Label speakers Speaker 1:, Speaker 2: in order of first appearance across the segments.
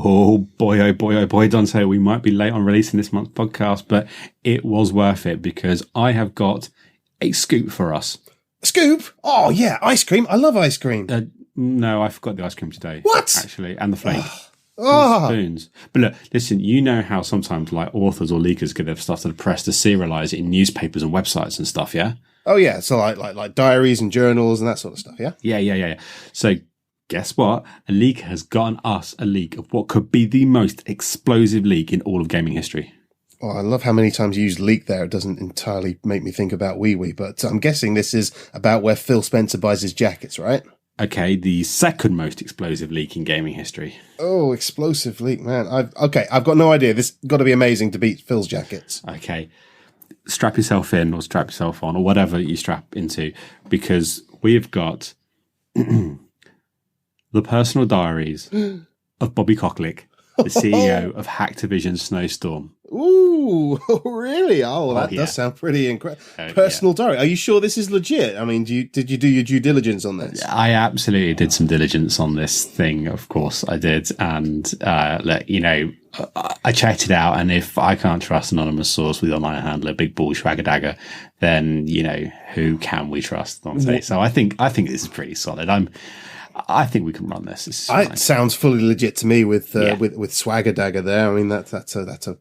Speaker 1: Oh boy, oh boy, oh boy, Dante, we might be late on releasing this month's podcast, but it was worth it because I have got a scoop for us.
Speaker 2: Scoop? Oh, yeah, ice cream. I love ice cream.
Speaker 1: No, I forgot the ice cream today.
Speaker 2: What?
Speaker 1: Actually, and the flake. And spoons. But look, listen, you know how sometimes like authors or leakers get their stuff to the press to serialize it in newspapers and websites and stuff, yeah?
Speaker 2: Oh, yeah, so like diaries and journals and that sort of stuff, yeah?
Speaker 1: Yeah. So guess what? A leaker has gotten us a leak of what could be the most explosive leak in all of gaming history.
Speaker 2: Oh, I love how many times you use leak there. It doesn't entirely make me think about Wee Wee, but I'm guessing this is about where Phil Spencer buys his jackets, right?
Speaker 1: Okay, the second most explosive leak in gaming history.
Speaker 2: Oh, explosive leak, man. I've got no idea. This got to be amazing to beat Phil's jackets.
Speaker 1: Okay. Strap yourself in or strap yourself on or whatever you strap into, because we have got the personal diaries of Bobby Kotick, the CEO of Hacktivision Snowstorm.
Speaker 2: Ooh, really? Oh, that does sound pretty incredible. Personal diary. Are you sure this is legit? I mean, did you do your due diligence on this?
Speaker 1: I absolutely did some diligence on this thing. Of course I did. And, look, you know, I checked it out. And if I can't trust anonymous source with online handler, big bull, swagger then, you know, who can we trust? So I think this is pretty solid. I think we can run this.
Speaker 2: It sounds fully legit to me with Swagger Dagger there. I mean, that's a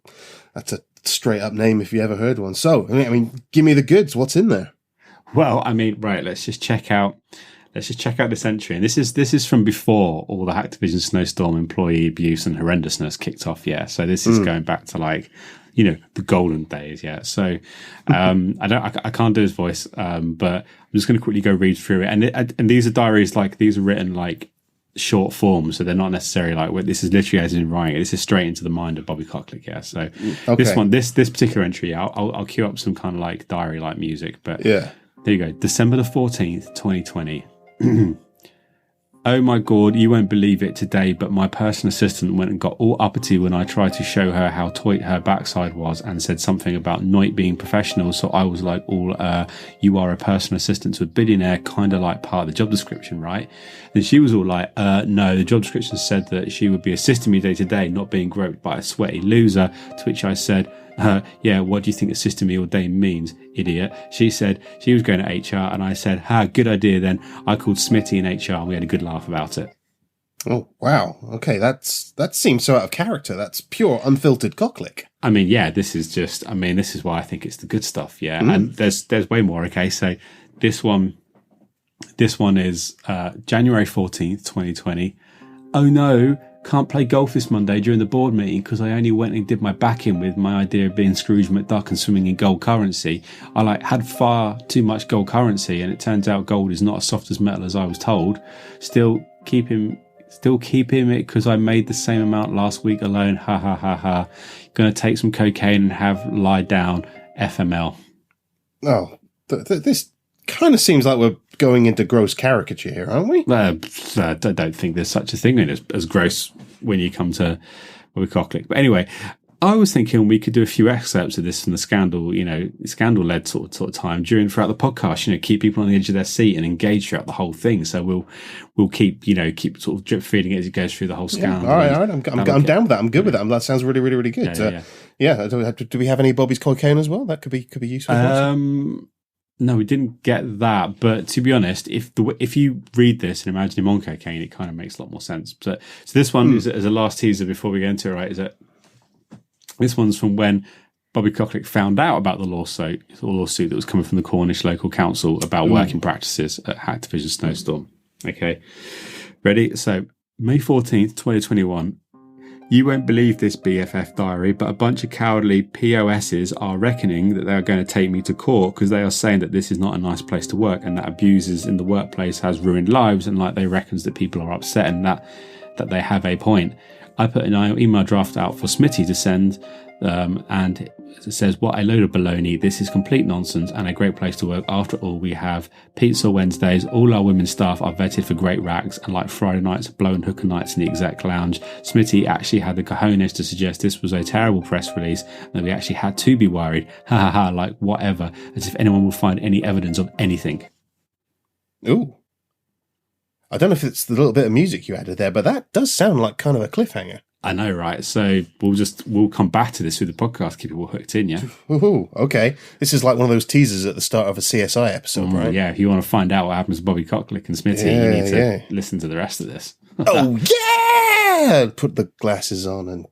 Speaker 2: straight up name if you ever heard one. So, I mean, give me the goods. What's in there?
Speaker 1: Well, I mean, right. Let's just check out this entry. And this is from before all the Hacktivision Snowstorm employee abuse and horrendousness kicked off. Yeah. So this is going back to like, you know, the golden days. Yeah. So, I can't do his voice. But I'm just going to quickly go read through it. And these are diaries, like these are written like short form. So they're not necessarily like, well, this is literally as in writing it. This is straight into the mind of Bobby Kotick. Yeah. So this particular entry, I'll cue up some kind of like diary like music, but yeah, there you go. December the 14th, 2020. Oh my God, you won't believe it today, but my personal assistant went and got all uppity when I tried to show her how tight her backside was and said something about not being professional. So I was like, you are a personal assistant to a billionaire, kind of like part of the job description, right? And she was all like, no, the job description said that she would be assisting me day to day, not being groped by a sweaty loser. To which I said, yeah, what do you think assisting me all day means, idiot? She said she was going to HR, and I said, good idea then. I called Smitty in HR, and we had a good laugh about it.
Speaker 2: Oh, wow. Okay, that seems so out of character. That's pure, unfiltered cocklick.
Speaker 1: I mean, yeah, this is why I think it's the good stuff, yeah. And there's way more, okay? So this one is January 14th, 2020. Oh, no. Can't play golf this Monday during the board meeting because I only went and did my back in with my idea of being Scrooge McDuck and swimming in gold currency. I had far too much gold currency, and it turns out gold is not as soft as metal as I was told. Still keep him it because I made the same amount last week alone. Ha ha ha ha. Gonna take some cocaine and have lie down. FML.
Speaker 2: Oh, this kind of seems like we're going into gross caricature here, aren't we?
Speaker 1: I don't think there's such a thing as gross when you come to Bobby Kotick. But anyway, I was thinking we could do a few excerpts of this from the scandal-led sort of time throughout the podcast. Keep people on the edge of their seat and engage throughout the whole thing. So we'll keep sort of drip feeding it as it goes through the whole scandal.
Speaker 2: All right. I'm down with that. I'm good with that. That sounds really, really, really good. Yeah. Do we have any Bobby's cocaine as well? That could be useful.
Speaker 1: No, we didn't get that. But to be honest, if you read this and imagine him on cocaine, it kind of makes a lot more sense. So this one is as a last teaser before we get into it, right? Is that this one's from when Bobby Kotick found out about the lawsuit that was coming from the Cornish local council about working practices at Hacktivision Snowstorm. Okay, ready? So May 14th, 2021. You won't believe this, BFF diary, but a bunch of cowardly POSs are reckoning that they are going to take me to court because they are saying that this is not a nice place to work and that abuses in the workplace has ruined lives, and like they reckons that people are upset and that they have a point. I put an email draft out for Smitty to send, and it says, what a load of baloney. This is complete nonsense and a great place to work. After all, we have pizza Wednesdays. All our women staff are vetted for great racks, and like Friday nights, blown hooker nights in the exec lounge. Smitty actually had the cojones to suggest this was a terrible press release and that we actually had to be worried. Ha ha ha, like whatever, as if anyone will find any evidence of anything.
Speaker 2: Ooh. I don't know if it's the little bit of music you added there, but that does sound like kind of a cliffhanger.
Speaker 1: I know, right? So we'll come back to this with the podcast, keep people hooked in, yeah?
Speaker 2: Ooh, okay. This is like one of those teasers at the start of a CSI episode, right?
Speaker 1: Yeah, if you want to find out what happens to Bobby Cocklick and Smitty, you need to listen to the rest of this.
Speaker 2: Oh, yeah! Put the glasses on and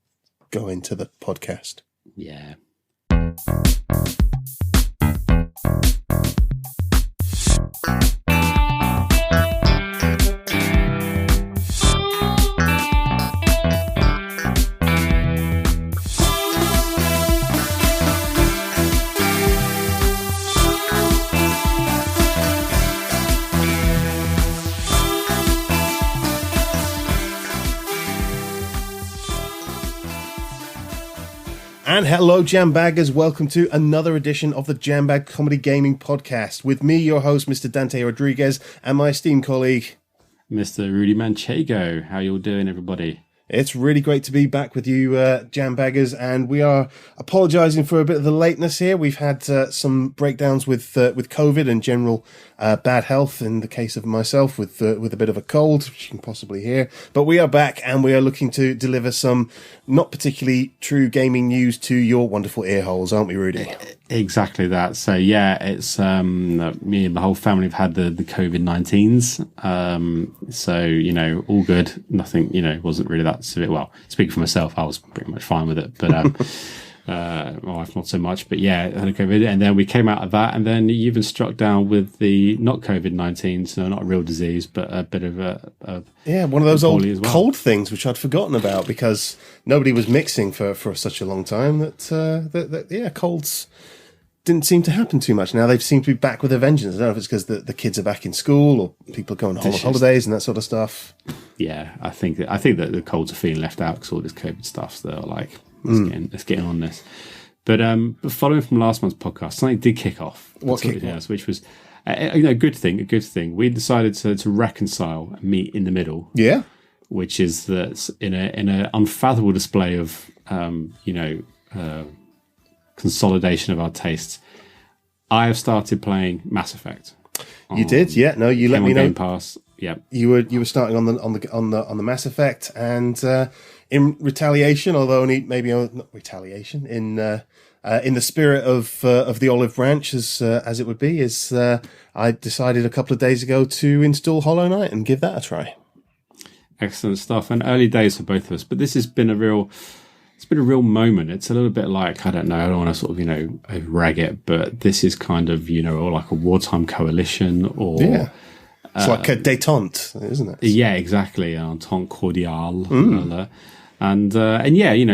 Speaker 2: go into the podcast.
Speaker 1: Yeah.
Speaker 2: And hello, Jambaggers. Welcome to another edition of the Jambag Comedy Gaming Podcast. With me, your host, Mr. Dante Rodriguez, and my esteemed colleague,
Speaker 1: Mr. Rudy Manchego. How you all doing, everybody?
Speaker 2: It's really great to be back with you, Jambaggers, and we are apologising for a bit of the lateness here. We've had some breakdowns with COVID and general bad health. In the case of myself, with a bit of a cold, which you can possibly hear. But we are back, and we are looking to deliver some not particularly true gaming news to your wonderful ear holes, aren't we, Rudy?
Speaker 1: Exactly that. So yeah, it's me and the whole family have had the COVID-19s. So all good. Nothing. Wasn't really that severe. Well, speaking for myself, I was pretty much fine with it, but my wife not so much. But yeah, I had a COVID, and then we came out of that, and then you've been struck down with the not COVID-19, so not a real disease, but a bit of a
Speaker 2: one of those old cold things which I'd forgotten about because nobody was mixing for such a long time that colds didn't seem to happen too much. Now they seem to be back with a vengeance. I don't know if it's because the kids are back in school or people are going on holidays and that sort of stuff.
Speaker 1: Yeah, I think that the colds are feeling left out because all this COVID stuff. So they're like, let's get in on this. But following from last month's podcast, something did kick off.
Speaker 2: What kicked off?
Speaker 1: Which was a good thing. We decided to reconcile and meet in the middle.
Speaker 2: Yeah,
Speaker 1: which is that in an unfathomable display of consolidation of our tastes, I have started playing Mass Effect.
Speaker 2: You did, yeah. No, you let me know.
Speaker 1: Game Pass. Yeah,
Speaker 2: you were starting on the Mass Effect, and in retaliation, although only maybe not retaliation, in the spirit of the olive branch, as it would be, I decided a couple of days ago to install Hollow Knight and give that a try.
Speaker 1: Excellent stuff, and early days for both of us, but this has been a real moment. It's a little bit like, I don't want to sort of, rag it, but this is kind of, or like a wartime coalition or... Yeah.
Speaker 2: It's like a détente, isn't it?
Speaker 1: Yeah, exactly. Entente cordiale. And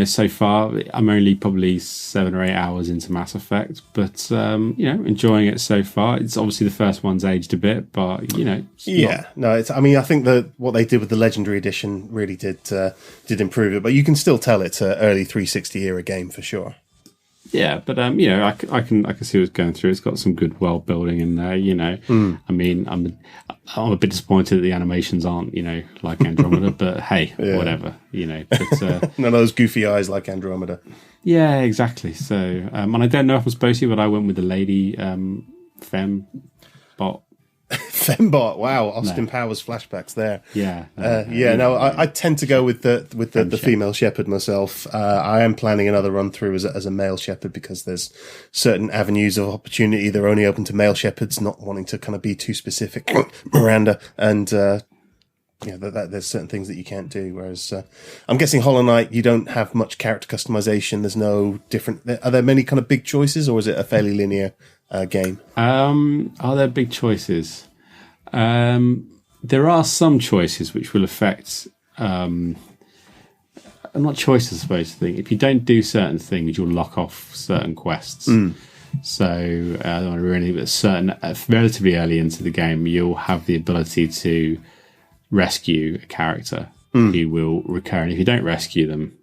Speaker 1: so far I'm only probably 7 or 8 hours into Mass Effect, but enjoying it so far. It's obviously the first one's aged a bit, but I think that what they did with the Legendary Edition really did improve it, but you can still tell it's an early 360 era game for sure. Yeah, but I can see what's going through. It's got some good world building in there. I mean, I'm a bit disappointed that the animations aren't like Andromeda, but hey, whatever. But,
Speaker 2: none of those goofy eyes like Andromeda.
Speaker 1: Yeah, exactly. So, and I don't know if I'm supposed to, but I went with the lady fembot.
Speaker 2: Fembot, wow! Austin Powers flashbacks there.
Speaker 1: Yeah,
Speaker 2: I tend to go with the female shepherd myself. I am planning another run through as a male shepherd because there's certain avenues of opportunity that are only open to male shepherds, not wanting to kind of be too specific, Miranda, and there's certain things that you can't do. Whereas I'm guessing Hollow Knight, you don't have much character customization. There's no different. Are there many kind of big choices, or is it a fairly linear game?
Speaker 1: Are there big choices? There are some choices which will affect not choices, I suppose to think. If you don't do certain things, you'll lock off certain quests. So I don't want to ruin it, but relatively early into the game, you'll have the ability to rescue a character who will recur, and if you don't rescue them,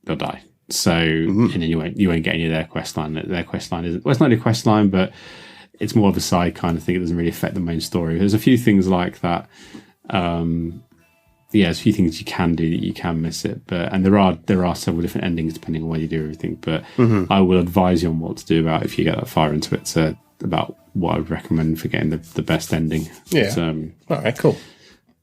Speaker 1: they'll die. So and then you won't get any of their quest line. Their quest line isn't, well, it's not a quest line, but it's more of a side kind of thing. It doesn't really affect the main story. There's a few things like that. There's a few things you can do that you can miss it, and there are several different endings depending on where you do everything. But I will advise you on what to do about if you get that far into it. About what I would recommend for getting the best ending.
Speaker 2: Yeah. All right. Cool.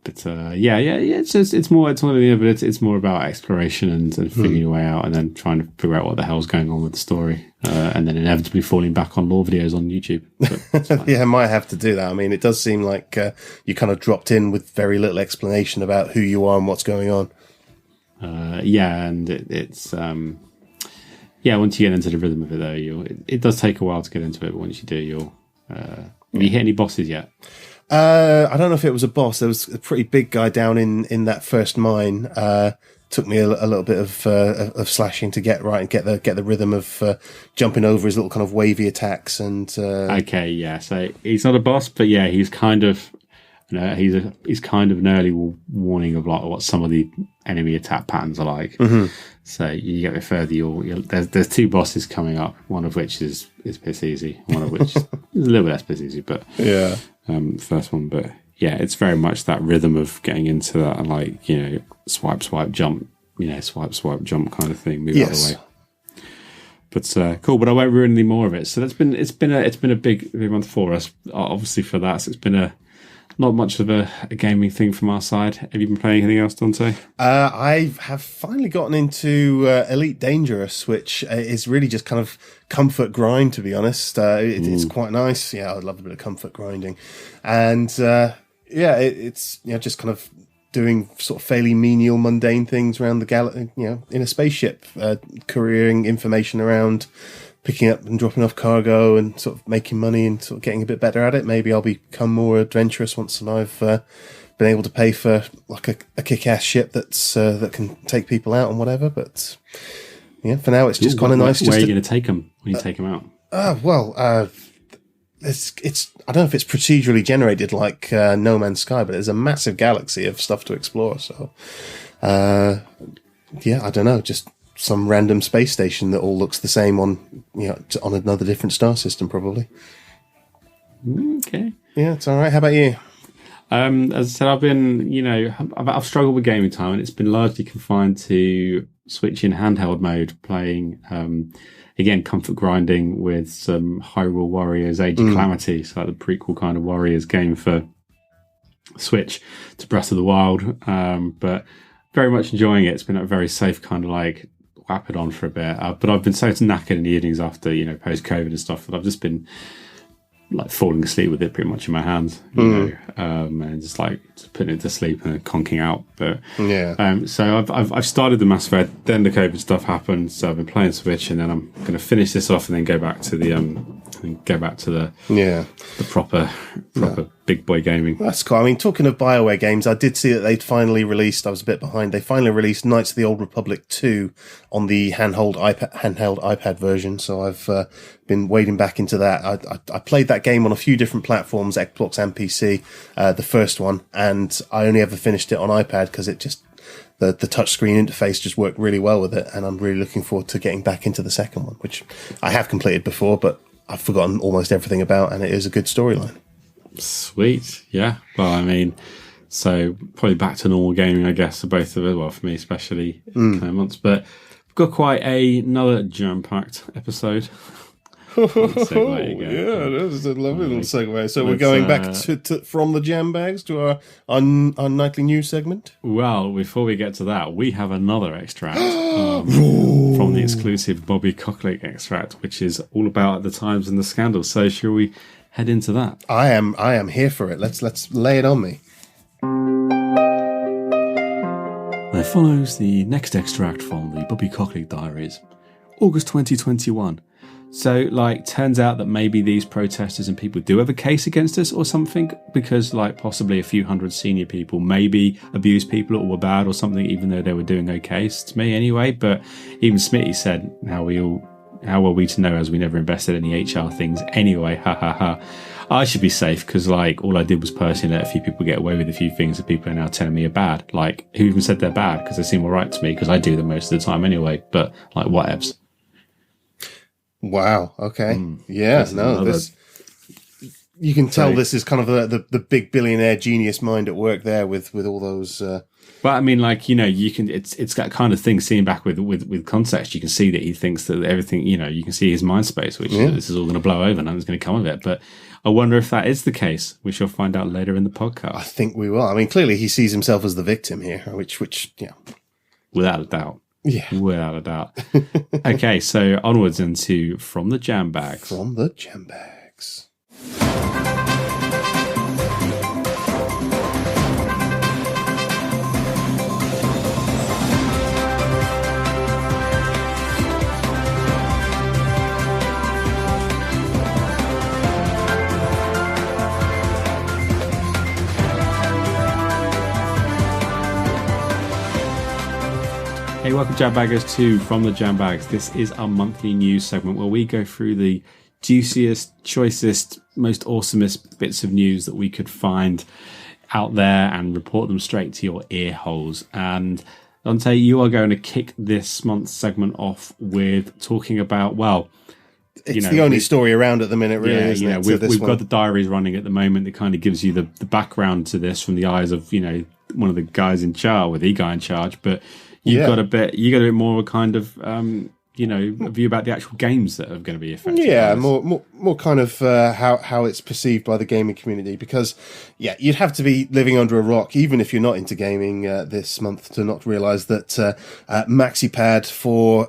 Speaker 1: But it's more but it's more about exploration and figuring your way out, and then trying to figure out what the hell's going on with the story, and then inevitably falling back on lore videos on YouTube.
Speaker 2: Yeah, I might have to do that. I mean, it does seem like you kind of dropped in with very little explanation about who you are and what's going on.
Speaker 1: And it's once you get into the rhythm of it, though, it does take a while to get into it, but once you do, have you hit any bosses yet?
Speaker 2: I don't know if it was a boss. There was a pretty big guy down in that first mine. Took me a little bit of slashing to get right and get the rhythm of jumping over his little kind of wavy attacks. And
Speaker 1: okay, yeah. So he's not a boss, but yeah, he's kind of he's kind of an early warning of like what some of the enemy attack patterns are like. Mm-hmm. So you get a bit further, there's two bosses coming up. One of which is piss easy. One of which is a little bit less piss easy, but
Speaker 2: yeah.
Speaker 1: First one, but yeah, it's very much that rhythm of getting into that, and like, swipe, jump, swipe, jump kind of thing, move out of the way. But cool, but I won't ruin any more of it. So it's been a big month for us, obviously for that. So it's been not much of a gaming thing from our side. Have you been playing anything else, Dante?
Speaker 2: I have finally gotten into Elite Dangerous, which is really just kind of comfort grind, to be honest. It's quite nice. Yeah, I love a bit of comfort grinding. And it's just kind of doing sort of fairly menial, mundane things around the galaxy, in a spaceship, couriering information around, picking up and dropping off cargo, and sort of making money and sort of getting a bit better at it. Maybe I'll become more adventurous once I've been able to pay for like a kick-ass ship that can take people out and whatever. But yeah, for now it's just kind of nice.
Speaker 1: Where are you going to take them when you take them out?
Speaker 2: It's I don't know if it's procedurally generated like No Man's Sky, but there's a massive galaxy of stuff to explore. So I don't know, just some random space station that all looks the same on another different star system, probably.
Speaker 1: Okay.
Speaker 2: Yeah, it's all right. How about you?
Speaker 1: As I said, I've been, I've struggled with gaming time, and it's been largely confined to Switch in handheld mode, playing, again, comfort grinding with some Hyrule Warriors Age of Calamity, so like the prequel kind of Warriors game for Switch to Breath of the Wild. But very much enjoying it. It's been a very safe kind of like whap it on for a bit. But I've been so knackered in the evenings after, post-COVID and stuff, that I've just been like falling asleep with it pretty much in my hands, and just putting it to sleep and conking out. But so I've started the Mass Effect, then the COVID stuff happened, so I've been playing Switch, and then I'm going to finish this off and then go back to the proper big boy gaming.
Speaker 2: That's cool. I mean, talking of BioWare games, I did see that they'd finally released, I was a bit behind, they finally released Knights of the Old Republic 2 on the handheld iPad version, so I've been wading back into that. I played that game on a few different platforms, Xbox and PC, the first one, and I only ever finished it on iPad because it just, the touchscreen interface just worked really well with it, and I'm really looking forward to getting back into the second one, which I have completed before, but I've forgotten almost everything about, and it is a good storyline.
Speaker 1: Sweet. Yeah. Well, I mean, so probably back to normal gaming, I guess, for both of us. Well, for me especially, kind of months. But we've got quite another jam-packed episode.
Speaker 2: Yeah, that's a lovely little segue. So we're going back to from the Jambags to our nightly news segment.
Speaker 1: Well, before we get to that, we have another extract from the exclusive Bobby Kotick extract, which is all about the times and the scandal. So shall we head into that?
Speaker 2: I am here for it. Let's lay it on me.
Speaker 1: There follows the next extract from the Bobby Kotick diaries, August 2021. So, turns out that maybe these protesters and people do have a case against us or something, because, possibly a few hundred senior people maybe abused people or were bad or something, even though they were doing okay, to me anyway. But even Smitty said, how are we to know, as we never invested any HR things anyway, ha ha ha. I should be safe, because, all I did was personally let a few people get away with a few things that people are now telling me are bad. Who even said they're bad? Because they seem all right to me, because I do them most of the time anyway. But, whatevs.
Speaker 2: Wow. Okay. Yeah. You can tell this is kind of the big billionaire genius mind at work there with all those
Speaker 1: But I mean, like, you can. It's that kind of thing. Seeing back with context, you can see that he thinks that everything. You can see his mind space, which this is all going to blow over, and nothing's going to come of it. But I wonder if that is the case. We shall find out later in the podcast.
Speaker 2: I think we will. I mean, clearly he sees himself as the victim here, which
Speaker 1: without a doubt.
Speaker 2: Yeah,
Speaker 1: without a doubt. Okay, so onwards into From the Jambags.
Speaker 2: From the Jambags.
Speaker 1: Hey, welcome Jambaggers to From the Jambags. This is our monthly news segment where we go through the juiciest, choicest, most awesomest bits of news that we could find out there and report them straight to your ear holes. And Dante, you are going to kick this month's segment off with talking about, well,
Speaker 2: it's the only story around at the minute, really, isn't it?
Speaker 1: We've got the diaries running at the moment that kind of gives you the background to this from the eyes of, one of the guys in charge, or the guy in charge, but you got a bit more of a kind of, a view about the actual games that are going to be affected.
Speaker 2: Yeah, more kind of how it's perceived by the gaming community. Because, you'd have to be living under a rock, even if you're not into gaming this month, to not realise that MaxiPad for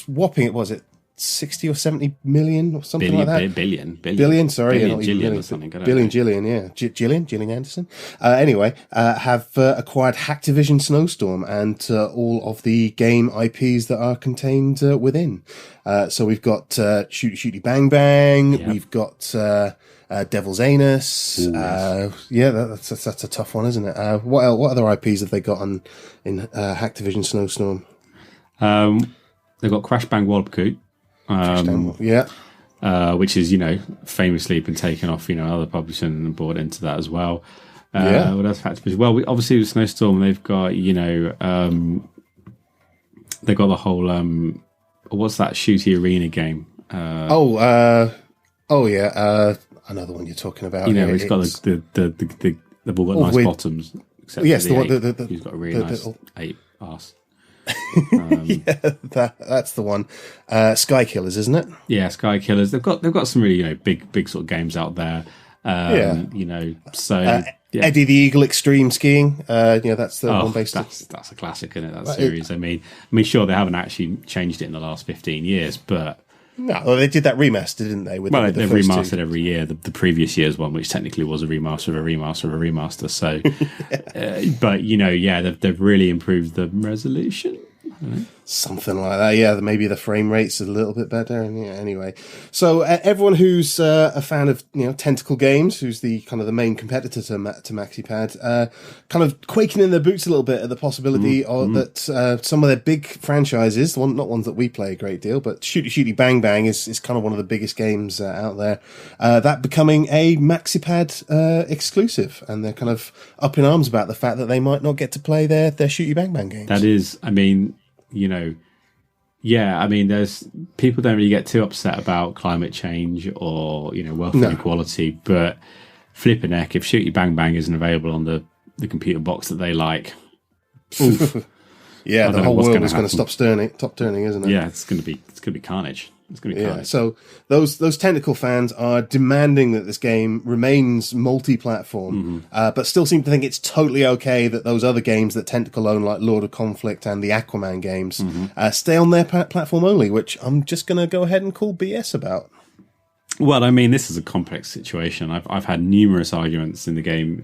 Speaker 2: whopping, was it 60 or 70 million or something like that? Billion, sorry.
Speaker 1: Billion, Gillian or something.
Speaker 2: Billion, Gillian, yeah. Gillian Anderson. Anyway, have acquired Hacktivision Snowstorm and all of the game IPs that are contained within. So we've got Shooty Bang Bang. Yep. We've got Devil's Anus. That's a tough one, isn't it? What other IPs have they got in Hacktivision Snowstorm?
Speaker 1: They've got Crash Bang Wallop-Coot. Which is, famously been taken off, other publishing and brought into that as well. What else? Well, obviously with Snowstorm, they've got, they've got the whole, what's that shooty arena game?
Speaker 2: Another one you're talking about.
Speaker 1: It's got they've all got nice bottoms. Except
Speaker 2: yes,
Speaker 1: he's got a really nice ape arse.
Speaker 2: That's the one. Sky Killers, isn't it?
Speaker 1: Yeah, Sky Killers. They've got some really big sort of games out there.
Speaker 2: Eddie the Eagle Extreme Skiing. That's the one based.
Speaker 1: That's a classic, isn't it? That series. I mean, sure, they haven't actually changed it in the last 15 years, but.
Speaker 2: No, they did that remaster, didn't they?
Speaker 1: They've remastered every year. The previous year's one, which technically was a remaster of a remaster of a remaster. So, they've really improved the resolution.
Speaker 2: Something like that. Yeah, maybe the frame rate's a little bit better. And anyway, so everyone who's a fan of Tentacle Games, who's the kind of the main competitor to MaxiPad, kind of quaking in their boots a little bit at the possibility that some of their big franchises, not ones that we play a great deal, but Shooty Bang Bang is kind of one of the biggest games out there. That becoming a MaxiPad exclusive, and they're kind of up in arms about the fact that they might not get to play their Shooty Bang Bang games.
Speaker 1: That is, there's people don't really get too upset about climate change or wealth inequality, but flipping heck, if Shooty Bang Bang isn't available on the computer box that they like,
Speaker 2: the whole world is going to stop turning, isn't it?
Speaker 1: Yeah, it's going to be carnage. It's going to be carnage.
Speaker 2: So those Tentacle fans are demanding that this game remains multi-platform, but still seem to think it's totally okay that those other games that Tentacle own, like Lord of Conflict and the Aquaman games, stay on their platform only, which I'm just going to go ahead and call BS about.
Speaker 1: Well, this is a complex situation. I've had numerous arguments in the game,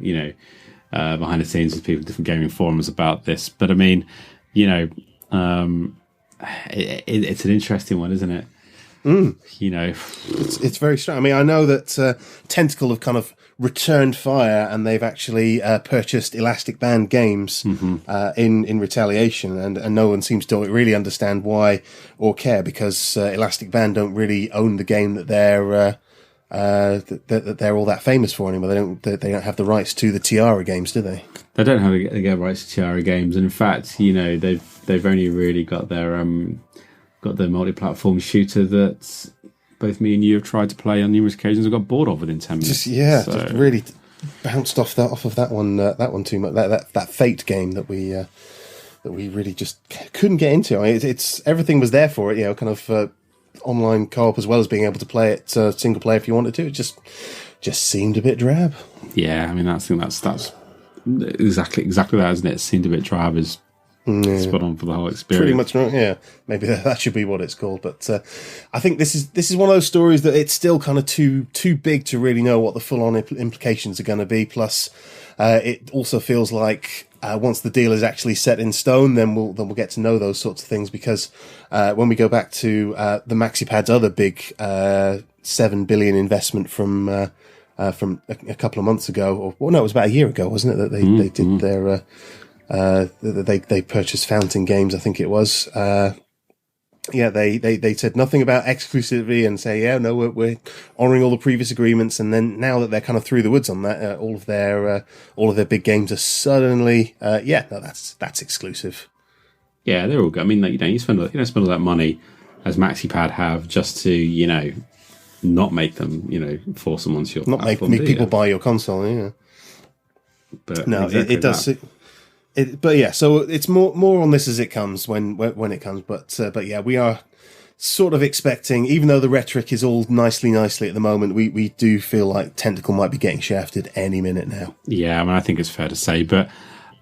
Speaker 1: behind the scenes with people in different gaming forums about this, but it's an interesting one, isn't it?
Speaker 2: It's very strange. I know that Tentacle have kind of returned fire, and they've actually purchased Elastic Band Games in retaliation, and no one seems to really understand why or care, because Elastic Band don't really own the game that they're all that famous for anymore. They don't have the rights to the Tiara games, do they?
Speaker 1: They don't have the rights to Tiara games, and in fact, they've only really got their multi-platform shooter that both me and you have tried to play on numerous occasions. I got bored of within 10 minutes.
Speaker 2: Just really bounced off of that one too much. That Fate game that we really just couldn't get into. I mean, it's everything was there for it, kind of online co-op as well as being able to play it single player if you wanted to. It just seemed a bit drab.
Speaker 1: Yeah, I mean that's exactly that, isn't it? It seemed a bit drab as spot on for the whole experience.
Speaker 2: Pretty much, yeah. Maybe that should be what it's called. But I think this is one of those stories that it's still kind of too big to really know what the full-on implications are going to be. Plus, it also feels like once the deal is actually set in stone, then we'll get to know those sorts of things. Because when we go back to the MaxiPad's other big $7 billion investment from a couple of months ago, it was about a year ago, wasn't it? That they did their they purchased Fountain Games, I think it was. They said nothing about exclusivity and say, no, we're honouring all the previous agreements. And then now that they're kind of through the woods on that, all of their big games are suddenly, that's exclusive.
Speaker 1: Yeah, they're all good. I mean, you spend all that money as MaxiPad have just to, not make them, force them onto your
Speaker 2: not
Speaker 1: platform,
Speaker 2: make people buy your console. Yeah,
Speaker 1: but
Speaker 2: no,
Speaker 1: exactly
Speaker 2: it does. But yeah, so it's more on this as it comes when it comes. But yeah, we are sort of expecting, even though the rhetoric is all nicely at the moment, we do feel like Tentacle might be getting shafted any minute now.
Speaker 1: Yeah, I mean, I think it's fair to say. But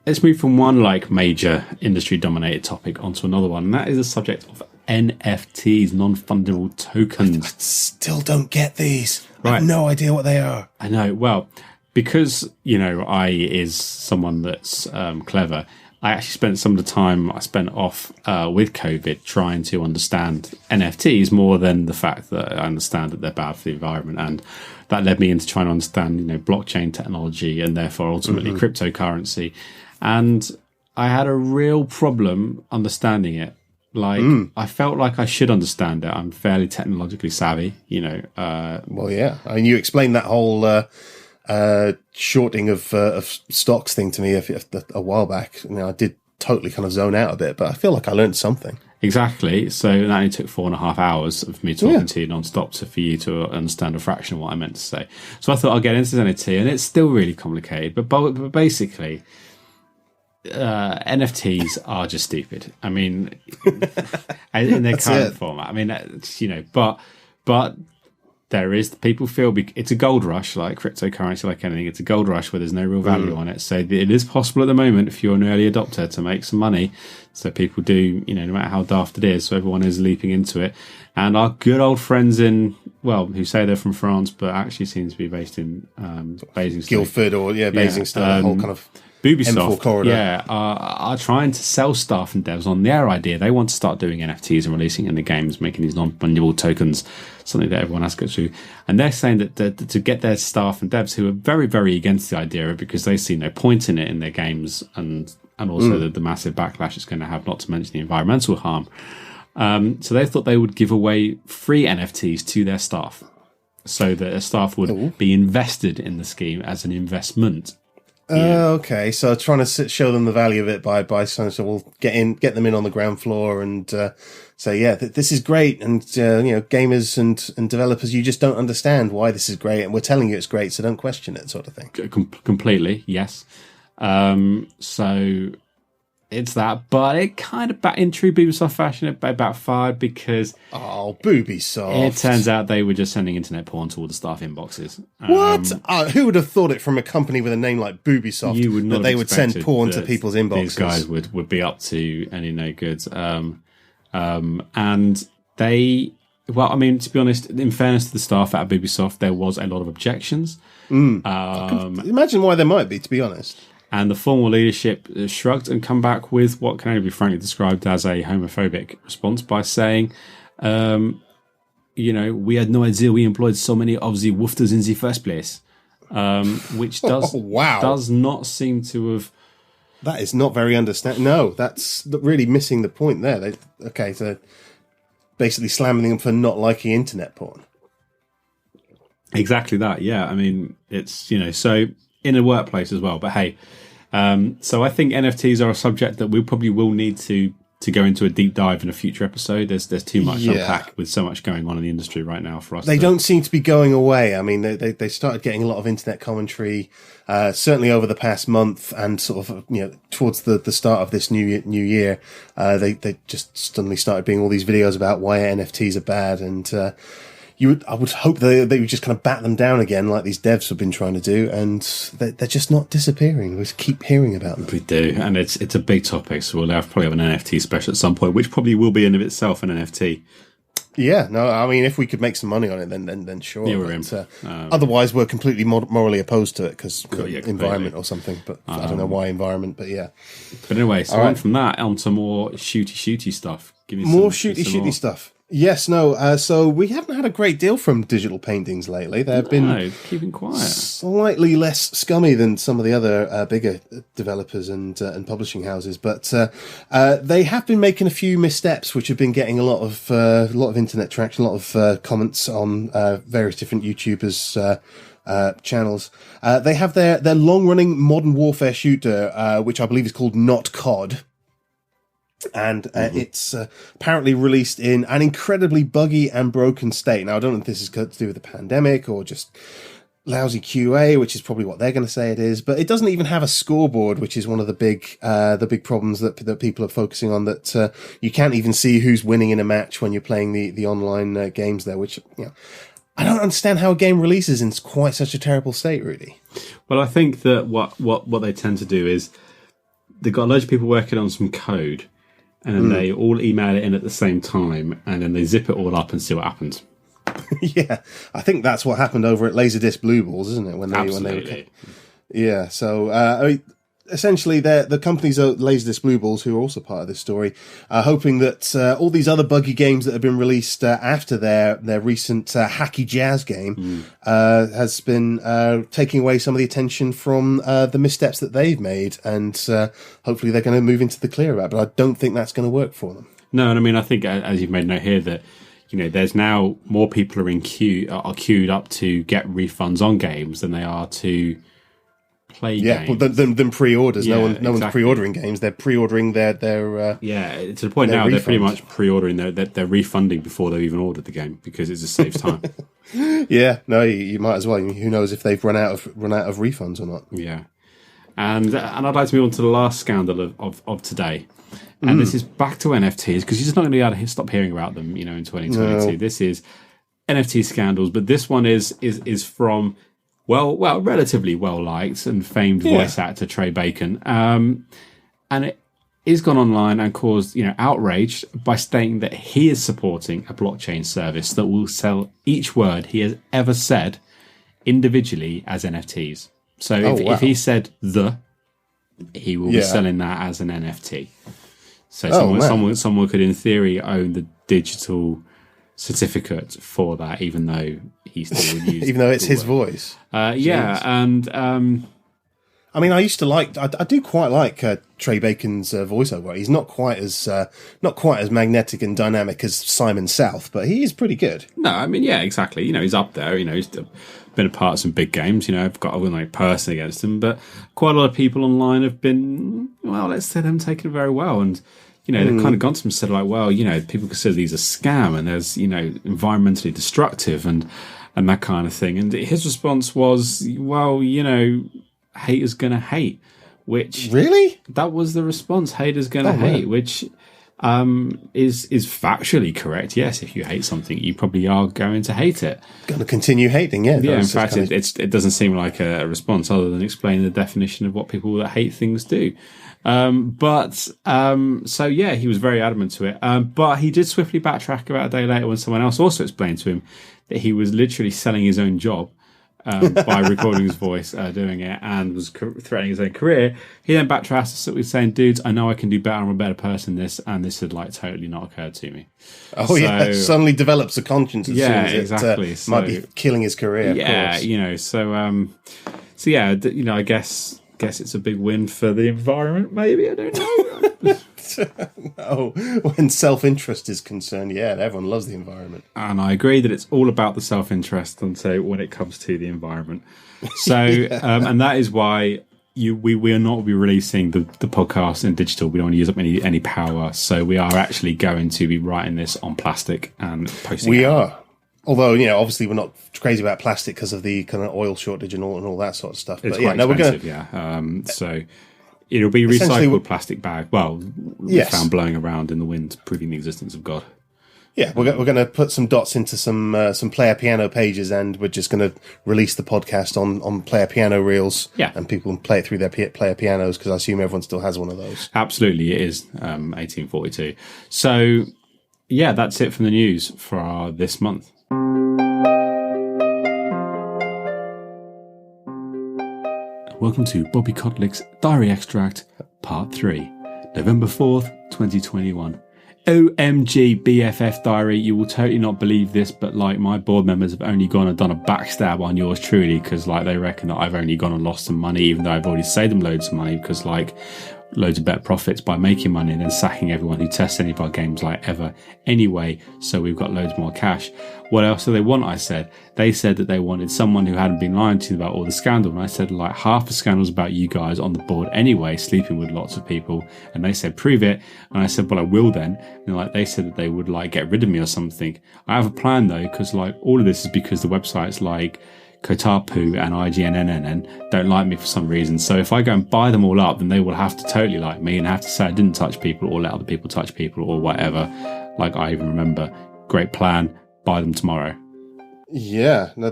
Speaker 1: let's move from one major industry dominated topic onto another one, and that is the subject of NFTs, non-fungible tokens.
Speaker 2: I still don't get these.
Speaker 1: Right.
Speaker 2: I have no idea what they are.
Speaker 1: I know. Well, because, I is someone that's clever, I actually spent some of the time I spent off with COVID trying to understand NFTs more than the fact that I understand that they're bad for the environment. And that led me into trying to understand, blockchain technology and therefore ultimately cryptocurrency. And I had a real problem understanding it. I felt like I should understand it. I'm fairly technologically savvy,
Speaker 2: Well, yeah. I mean, you explained that whole shorting of stocks thing to me a while back. I did totally kind of zone out a bit, but I feel like I learned something.
Speaker 1: Exactly. So that only took 4.5 hours of me talking to you non-stop for you to understand a fraction of what I meant to say. So I thought I'll get into this NFT, and it's still really complicated. But basically, NFTs are just stupid. I mean, in their current format. I mean, but there is, people feel it's a gold rush, like cryptocurrency, like anything. It's a gold rush where there's no real value on it. So it is possible at the moment, if you're an early adopter, to make some money. So people do, no matter how daft it is. So everyone is leaping into it. And our good old friends who say they're from France, but actually seem to be based in Basingstoke.
Speaker 2: Guildford or Basingstoke, that whole kind of
Speaker 1: Ubisoft,
Speaker 2: M4 corridor.
Speaker 1: are trying to sell staff and devs on their idea. They want to start doing NFTs and releasing in the games, making these non-fungible tokens, something that everyone has to go through. And they're saying that to get their staff and devs who are very, very against the idea because they see no point in it in their games and also the massive backlash it's going to have, not to mention the environmental harm. So they thought they would give away free NFTs to their staff so that their staff would be invested in the scheme as an investment.
Speaker 2: Okay, so trying to show them the value of it by saying, so we'll get them in on the ground floor and say, this is great, and gamers and developers, you just don't understand why this is great, and we're telling you it's great, so don't question it, sort of thing.
Speaker 1: Completely, yes. So it's that, but it kind of, in true Ubisoft fashion, it backfired because
Speaker 2: Ubisoft.
Speaker 1: It turns out they were just sending internet porn to all the staff inboxes.
Speaker 2: What? Who would have thought it from a company with a name like Ubisoft that they would send porn to people's inboxes?
Speaker 1: These guys would be up to any no good. And they, to be honest, in fairness to the staff at Ubisoft, there was a lot of objections.
Speaker 2: Imagine why there might be, to be honest.
Speaker 1: And the formal leadership shrugged and come back with what can only be frankly described as a homophobic response by saying, we had no idea we employed so many of the woofters in the first place, which does not seem to have.
Speaker 2: That is not very understanding. No, that's really missing the point there. So basically slamming them for not liking internet porn.
Speaker 1: Exactly that. Yeah, I mean, it's so in a workplace as well. But hey, so I think NFTs are a subject that we probably will need to to go into a deep dive in a future episode. There's too much to
Speaker 2: Yeah.
Speaker 1: unpack with so much going on in the industry right now for us.
Speaker 2: They don't seem to be going away. I mean, they started getting a lot of internet commentary, certainly over the past month, and sort of towards the start of this new year, they just suddenly started being all these videos about why NFTs are bad, and I would hope they would just kind of bat them down again, like these devs have been trying to do, and they're just not disappearing. We just keep hearing about them.
Speaker 1: We do, and it's a big topic, so we'll probably have an NFT special at some point, which probably will be in of itself an NFT.
Speaker 2: Yeah, no, I mean, if we could make some money on it, then sure.
Speaker 1: Yeah, we're in.
Speaker 2: Otherwise, we're completely morally opposed to it because
Speaker 1: Yeah,
Speaker 2: environment or something. But I don't know why environment, but yeah.
Speaker 1: But anyway, so on from that, on to more shooty stuff. Give me
Speaker 2: More
Speaker 1: some
Speaker 2: shooty stuff. Yes, no. So we haven't had a great deal from digital paintings lately. They've been
Speaker 1: keeping quiet,
Speaker 2: slightly less scummy than some of the other bigger developers and publishing houses, but they have been making a few missteps, which have been getting a lot of internet traction, a lot of comments on various different YouTubers. Channels. They have their long-running Modern Warfare shooter, which I believe is called Not COD. And it's apparently released in an incredibly buggy and broken state. Now, I don't know if this is got to do with the pandemic or just lousy QA, which is probably what they're going to say it is. But it doesn't even have a scoreboard, which is one of the big problems that people are focusing on. That you can't even see who's winning in a match when you're playing the online games there. Which I don't understand how a game releases in quite such a terrible state, Rudy.
Speaker 1: Well, I think that what they tend to do is they've got a load of people working on some code. And then they all email it in at the same time, and then they zip it all up and see what happens.
Speaker 2: Yeah, I think that's what happened over at Laserdisc Blue Balls, isn't it?
Speaker 1: Absolutely.
Speaker 2: Yeah, so essentially, the companies at Laserdisc Blue Balls, who are also part of this story, are hoping that all these other buggy games that have been released after their recent Hacky Jazz game has been taking away some of the attention from the missteps that they've made, and hopefully they're going to move into the clear about it, but I don't think that's going to work for them.
Speaker 1: No, and I mean, I think, as you've made note here, that there's now more people are queued up to get refunds on games than they are to play games.
Speaker 2: Than pre-orders.
Speaker 1: Yeah,
Speaker 2: no one's pre-ordering games. They're pre-ordering their
Speaker 1: to the point now they're pretty much pre-ordering they're refunding before they've even ordered the game because it just saves time.
Speaker 2: Yeah, no, you might as well. Who knows if they've run out of refunds or not?
Speaker 1: Yeah, and I'd like to move on to the last scandal of today, and this is back to NFTs because you're just not going to be able to stop hearing about them. In 2022, no. This is NFT scandals, but this one is from. Well, relatively well-liked and famed voice actor Trey Bacon. And it is gone online and caused, outrage by stating that he is supporting a blockchain service that will sell each word he has ever said individually as NFTs. So if he said he will be selling that as an NFT. So someone could, in theory, own the digital certificate for that, even though he still would use
Speaker 2: even though it's his voice.
Speaker 1: And
Speaker 2: I mean, I do quite like Trey Bacon's voiceover. He's not quite as magnetic and dynamic as Simon South, but he is pretty good.
Speaker 1: No, I mean, yeah, exactly. He's up there. He's been a part of some big games. I've got a person against him, but quite a lot of people online have been, let's say, them taking it very well. And they've kind of gone to him and said, people consider these a scam and there's, environmentally destructive and that kind of thing. And his response was, haters gonna hate, which...
Speaker 2: Really?
Speaker 1: That was the response, haters gonna hate, which is factually correct. Yes, if you hate something, you probably are going to hate it.
Speaker 2: Going to continue hating, yeah.
Speaker 1: Yeah, in fact, it doesn't seem like a response other than explaining the definition of what people that hate things do. So he was very adamant to it. But he did swiftly backtrack about a day later when someone else also explained to him that he was literally selling his own job by recording his voice doing it and was threatening his own career. He then backtracked, saying, dudes, I know I can do better. I'm a better person than this, and this had totally not occurred to me.
Speaker 2: Suddenly develops a conscience as soon as
Speaker 1: exactly.
Speaker 2: It might be killing his career,
Speaker 1: of course. I guess it's a big win for the environment, maybe. I don't know.
Speaker 2: No, when self-interest is concerned, everyone loves the environment.
Speaker 1: And I agree that it's all about the self-interest when it comes to the environment. So, and that is why, we are not be releasing the podcast in digital. We don't want to use up any power, so we are actually going to be writing this on plastic and posting.
Speaker 2: We are. Although, obviously we're not crazy about plastic because of the kind of oil shortage and all that sort of stuff.
Speaker 1: It's quite expensive, so it'll be recycled plastic bag. Well, we found blowing around in the wind, proving the existence of God.
Speaker 2: Yeah, we're going to put some dots into some player piano pages, and we're just going to release the podcast on player piano reels.
Speaker 1: Yeah,
Speaker 2: and people can play it through their player pianos, because I assume everyone still has one of those.
Speaker 1: Absolutely, it is 1842. So, yeah, that's it from the news for this month. Welcome to Bobby Kotlik's Diary Extract, Part 3, November 4th, 2021. OMG BFF Diary, you will totally not believe this, but my board members have only gone and done a backstab on yours truly, because they reckon that I've only gone and lost some money, even though I've already saved them loads of money, because loads of better profits by making money and then sacking everyone who tests any of our games ever anyway, so we've got loads more cash. What else do they want? I said. They said that they wanted someone who hadn't been lying to them about all the scandal, and I said half the scandal's about you guys on the board anyway, sleeping with lots of people, and they said prove it, and I said well I will then, and they said that they would get rid of me or something. I have a plan though, because all of this is because the websites Kotaku and IGNNN don't like me for some reason. So if I go and buy them all up, then they will have to totally like me and have to say I didn't touch people or let other people touch people or whatever. I even remember. Great plan. Buy them tomorrow.
Speaker 2: Yeah, no,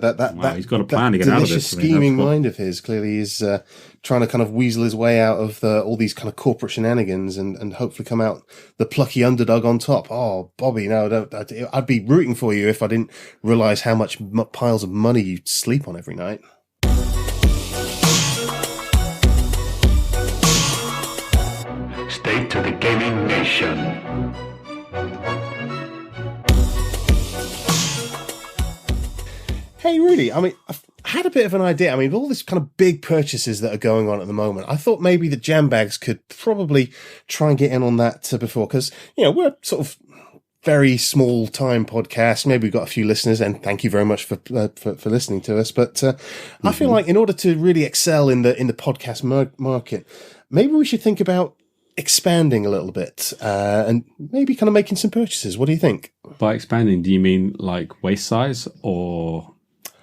Speaker 1: he's got a plan to get out of this.
Speaker 2: Scheming mind of his clearly is trying to kind of weasel his way out of all these kind of corporate shenanigans and hopefully come out the plucky underdog on top. Oh, Bobby, no, I'd be rooting for you if I didn't realise how much piles of money you sleep on every night.
Speaker 3: State to the gaming nation.
Speaker 2: Hey, Rudy, I've had a bit of an idea. With all this kind of big purchases that are going on at the moment, I thought maybe the Jambags could probably try and get in on that before, because, we're sort of very small time podcast. Maybe we've got a few listeners, and thank you very much for listening to us. But I feel like in order to really excel in the podcast market, maybe we should think about expanding a little bit and maybe kind of making some purchases. What do you think?
Speaker 1: By expanding, do you mean waist size or...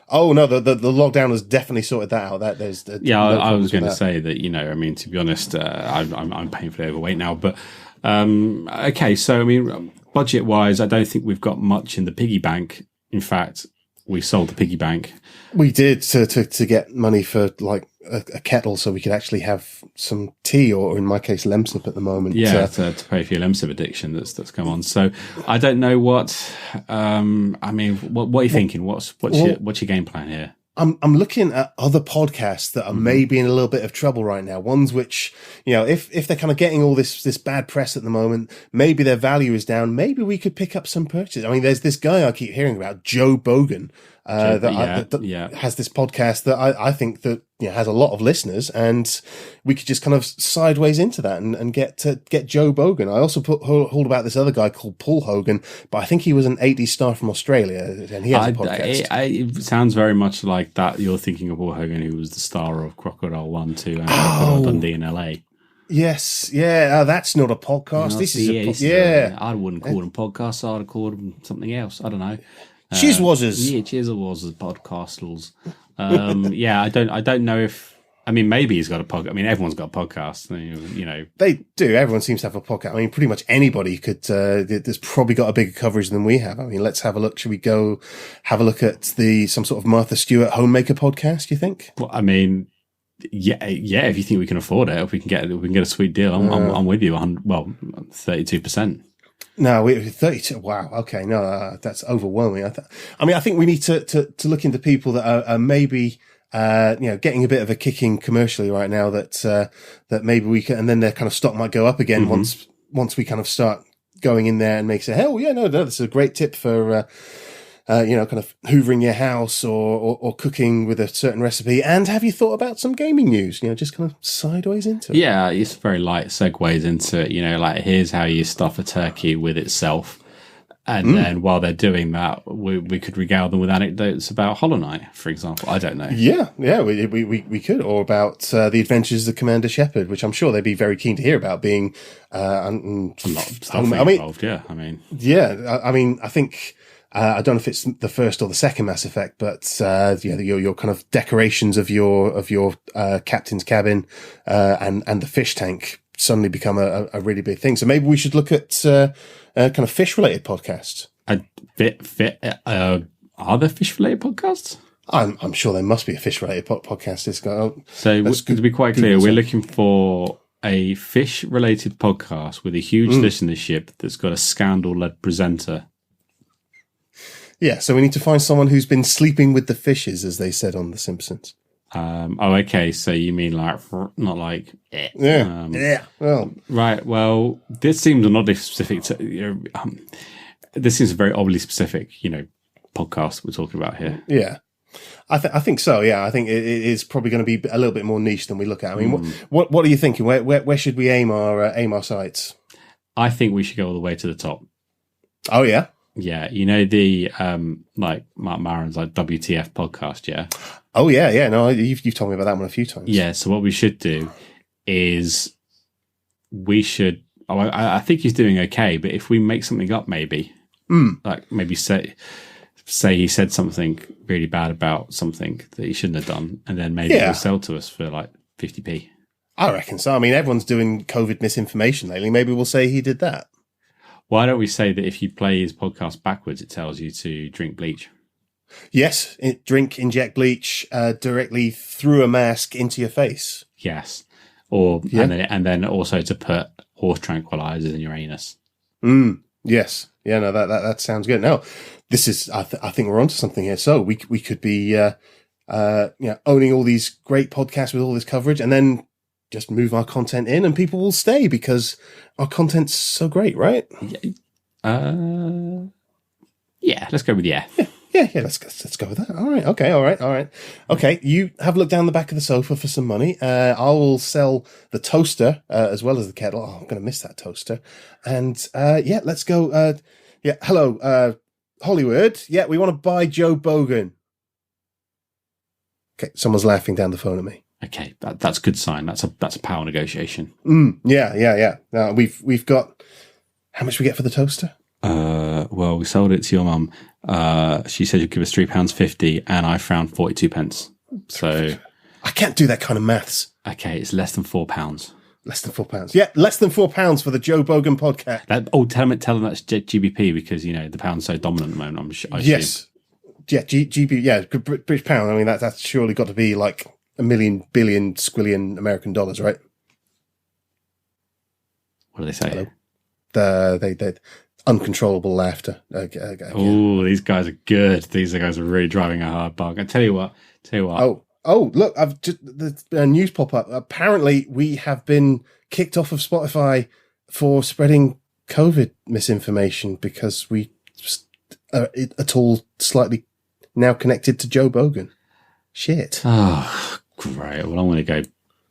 Speaker 2: Oh no, the lockdown has definitely sorted that out.
Speaker 1: I was going to say that to be honest, I'm painfully overweight now. But okay, so budget wise, I don't think we've got much in the piggy bank. In fact, we sold the piggy bank. We
Speaker 2: did to get money for a kettle, so we could actually have some tea, or in my case, Lemsip at the moment.
Speaker 1: Yeah, to pay for your Lemsip addiction that's come on. So I don't know what. What are you thinking? What's your game plan here?
Speaker 2: I'm looking at other podcasts that are maybe in a little bit of trouble right now. Ones which, if they're kind of getting all this bad press at the moment, maybe their value is down. Maybe we could pick up some purchases. There's this guy I keep hearing about, Joe Bogan, that has this podcast that I think that has a lot of listeners, and we could just kind of sideways into that and get Joe Bogan. I also heard about this other guy called Paul Hogan, but I think he was an 80s star from Australia, and he has a podcast.
Speaker 1: It sounds very much like that. You're thinking of Paul Hogan, who was the star of Crocodile 1, 2, and Crocodile Dundee in LA.
Speaker 2: Yes, yeah, that's not a podcast. This is
Speaker 1: I wouldn't call them podcasts. I'd call them something else. I don't know.
Speaker 2: Cheers wazzers.
Speaker 1: Yeah, cheers wazzers, podcastals. I don't know if. Maybe he's got a podcast. Everyone's got a podcast.
Speaker 2: They do. Everyone seems to have a podcast. Pretty much anybody could. There's probably got a bigger coverage than we have. Let's have a look. Should we go have a look at some sort of Martha Stewart homemaker podcast? Do you think?
Speaker 1: Well, yeah. If you think we can afford it, if we can get a sweet deal, I'm with you. 32%.
Speaker 2: No, 32. Wow. Okay. No, that's overwhelming. I think we need to look into people that are maybe, getting a bit of a kicking commercially right now that maybe we can, and then their kind of stock might go up again once we kind of start going in there and make say, hell yeah, no, this is a great tip for, kind of hoovering your house or cooking with a certain recipe. And have you thought about some gaming news? Just kind of sideways into it.
Speaker 1: Yeah, it's very light segues into it. Here's how you stuff a turkey with itself. And then while they're doing that, we could regale them with anecdotes about Hollow Knight, for example. I don't know.
Speaker 2: Yeah, we could. Or about the adventures of Commander Shepard, which I'm sure they'd be very keen to hear about, being
Speaker 1: A lot of stuff involved, yeah. I mean,
Speaker 2: I think I don't know if it's the first or the second Mass Effect, but your kind of decorations of your captain's cabin and the fish tank suddenly become a really big thing. So maybe we should look at kind of fish related podcasts.
Speaker 1: Are there fish related podcasts?
Speaker 2: I'm sure there must be a fish related podcast.
Speaker 1: So to be quite clear, we're looking for a fish related podcast with a huge listenership that's got a scandal led presenter.
Speaker 2: Yeah, so we need to find someone who's been sleeping with the fishes, as they said on The Simpsons.
Speaker 1: Okay. So you mean like, not like,
Speaker 2: Well,
Speaker 1: right. Well, this seems an oddly specific. This seems a very oddly specific, podcast we're talking about here.
Speaker 2: Yeah, I think so. Yeah, I think it is probably going to be a little bit more niche than we look at. I mean, what are you thinking? Where should we aim our sights?
Speaker 1: I think we should go all the way to the top.
Speaker 2: Oh yeah.
Speaker 1: Yeah, the like Mark Maron's like WTF podcast, yeah.
Speaker 2: Oh yeah. No, you've told me about that one a few times.
Speaker 1: Yeah. So what we should do is we should. Oh, I think he's doing okay, but if we make something up, maybe like maybe say he said something really bad about something that he shouldn't have done, and then maybe he'll sell to us for like 50p.
Speaker 2: I reckon so. I mean, everyone's doing COVID misinformation lately. Maybe we'll say he did that.
Speaker 1: Why don't we say that if you play his podcast backwards, it tells you to drink bleach?
Speaker 2: Yes, inject bleach directly through a mask into your face.
Speaker 1: Yes, and then also to put horse tranquilizers in your anus.
Speaker 2: Yes, yeah, no, that sounds good. Now, this is I think we're onto something here. So we could be owning all these great podcasts with all this coverage, and then just move our content in, and people will stay because our content's so great, right?
Speaker 1: Yeah, let's go with yeah.
Speaker 2: Yeah, let's go with that. All right. Okay, you have a look down the back of the sofa for some money. I will sell the toaster as well as the kettle. Oh, I'm going to miss that toaster. And let's go. Hello, Hollywood. Yeah, we want to buy Joe Bogan. Okay, someone's laughing down the phone at me.
Speaker 1: Okay, that's a good sign. That's a power negotiation.
Speaker 2: Yeah. Now we've got. How much we get for the toaster?
Speaker 1: Well, we sold it to your mum. She said you'd give us £3.50, and I found 42 pence. So
Speaker 2: I can't do that kind of maths.
Speaker 1: Okay, it's less than £4.
Speaker 2: Less than £4. Yeah, less than £4 for the Joe Bogan podcast.
Speaker 1: Tell them that's GBP because the pound's so dominant at the moment.
Speaker 2: Yes. Yeah, GB. Yeah, British pound. I mean, that's surely got to be like a million, billion, squillion American dollars, right?
Speaker 1: What do they say?
Speaker 2: Hello? They uncontrollable laughter.
Speaker 1: These guys are good. These guys are really driving a hard bargain. I tell you what.
Speaker 2: Oh, look! I've just the news pop up. Apparently, we have been kicked off of Spotify for spreading COVID misinformation because we are at all slightly now connected to Joe Bogan. Shit.
Speaker 1: Oh, great. Well, I'm going to go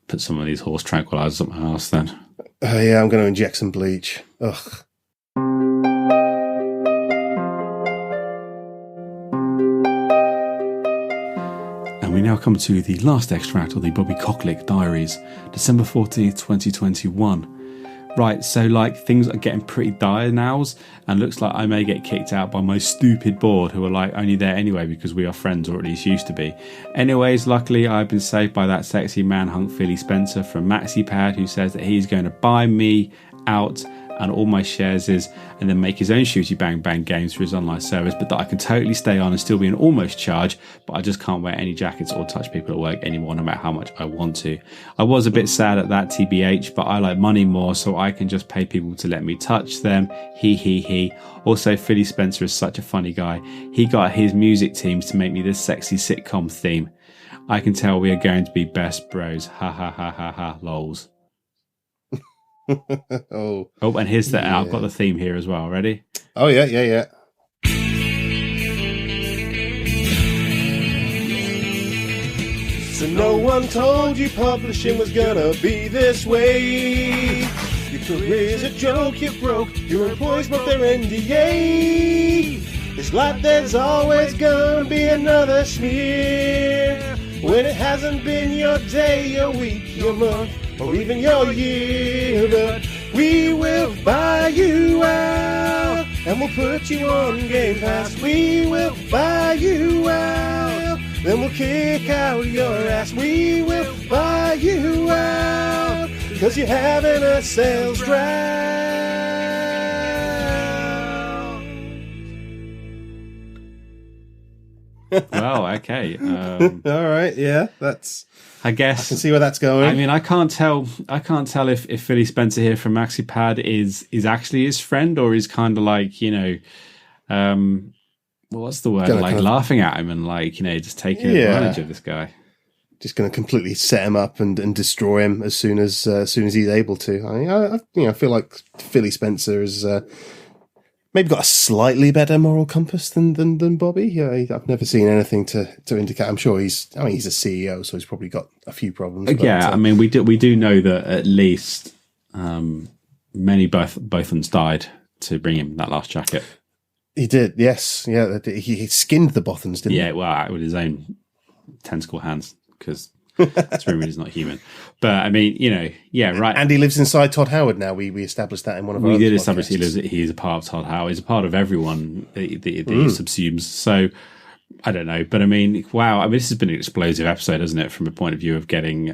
Speaker 1: put some of these horse tranquilizers up my arse then.
Speaker 2: Yeah, I'm going to inject some bleach. Ugh.
Speaker 1: We now come to the last extract of the Bobby Kochlick Diaries, December 14th, 2021. Right, so things are getting pretty dire nows, and looks like I may get kicked out by my stupid board who are only there anyway because we are friends, or at least used to be. Anyways, luckily I've been saved by that sexy man-hunk Philly Spencer from MaxiPad, who says that he's going to buy me out and all my shares and then make his own shooty bang bang games for his online service, but that I can totally stay on and still be an almost charge, but I just can't wear any jackets or touch people at work anymore, no matter how much I want to. I was a bit sad at that, TBH, but I like money more, so I can just pay people to let me touch them. He. Also, Philly Spencer is such a funny guy. He got his music teams to make me this sexy sitcom theme. I can tell we are going to be best bros. Ha ha ha ha ha lols. And here's the I've got the theme here as well. Ready?
Speaker 2: Oh yeah. So no one told you publishing was gonna be this way. Your career's a joke, you broke. Your employees broke their NDA. It's like there's always gonna be another smear. When it hasn't been your day, your week, your month, or even your year. But we will buy you out, and we'll put you on Game Pass. We will buy you out, then we'll kick out your ass. We will buy you out, 'cause you're having a sales drive.
Speaker 1: Well, okay.
Speaker 2: All right, yeah, that's.
Speaker 1: I guess
Speaker 2: I can see where that's going.
Speaker 1: I mean, I can't tell if Philly Spencer here from MaxiPad is actually his friend, or is kind of like, what's the word? Like laughing at him and like, just taking advantage of this guy.
Speaker 2: Just going to completely set him up and destroy him as soon as he's able to. I feel like Philly Spencer is maybe got a slightly better moral compass than Bobby. Yeah, I've never seen anything to indicate. I'm sure he's a CEO, so he's probably got a few problems.
Speaker 1: Yeah, I mean, we do know that at least many Bothans died to bring him that last jacket.
Speaker 2: He did, yes, yeah. He skinned the Bothans, didn't he?
Speaker 1: Yeah, well, with his own tentacle hands, because Rembrandts is not human. But I mean, yeah, right.
Speaker 2: And he lives inside Todd Howard now. We established that in one of our.
Speaker 1: We did establish he's a part of Todd Howard. He's a part of everyone that he subsumes. So I don't know, but I mean, wow. I mean, this has been an explosive episode, hasn't it? From a point of view of getting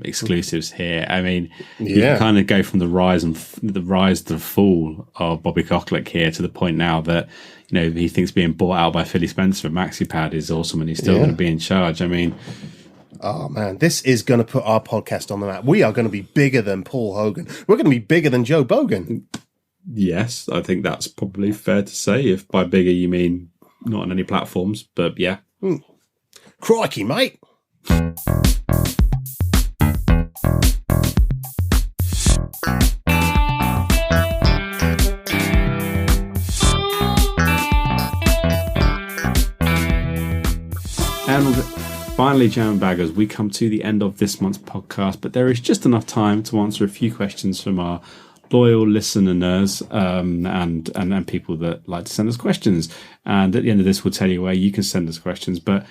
Speaker 1: exclusives here. I mean, you can kind of go from the rise to the fall of Bobby Kochlick here to the point now that he thinks being bought out by Philly Spencer at MaxiPad is awesome, and he's still going to be in charge. I mean.
Speaker 2: Oh, man, this is going to put our podcast on the map. We are going to be bigger than Paul Hogan. We're going to be bigger than Joe Bogan.
Speaker 1: Yes, I think that's probably fair to say, if by bigger you mean not on any platforms, but yeah.
Speaker 2: Crikey, mate.
Speaker 1: And finally, Jambaggers, we come to the end of this month's podcast, but there is just enough time to answer a few questions from our loyal listeners and people that like to send us questions. And at the end of this, we'll tell you where you can send us questions. But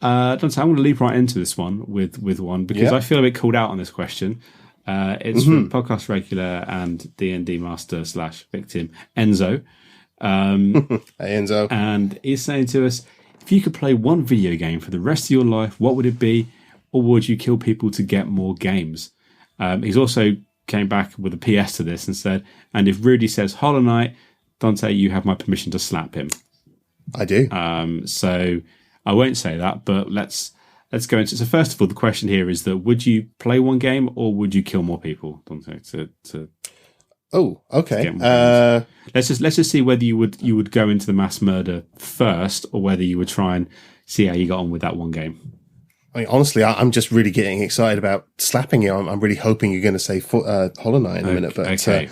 Speaker 1: I'm going to leap right into this one with one, because I feel a bit called out on this question. It's from podcast regular and D&D master / victim Enzo.
Speaker 2: Hey, Enzo.
Speaker 1: And he's saying to us, if you could play one video game for the rest of your life, what would it be? Or would you kill people to get more games? He's also came back with a PS to this and said, and if Rudy says Hollow Knight, Dante, you have my permission to slap him.
Speaker 2: I do.
Speaker 1: So I won't say that, but let's go into it. So first of all, the question here is that would you play one game or would you kill more people, Dante, to
Speaker 2: Oh, okay.
Speaker 1: Let's just see whether you would go into the mass murder first, or whether you would try and see how you got on with that one game.
Speaker 2: I mean, honestly, I'm just really getting excited about slapping you. I'm really hoping you're going to say Hollow Knight in a minute. But
Speaker 1: okay.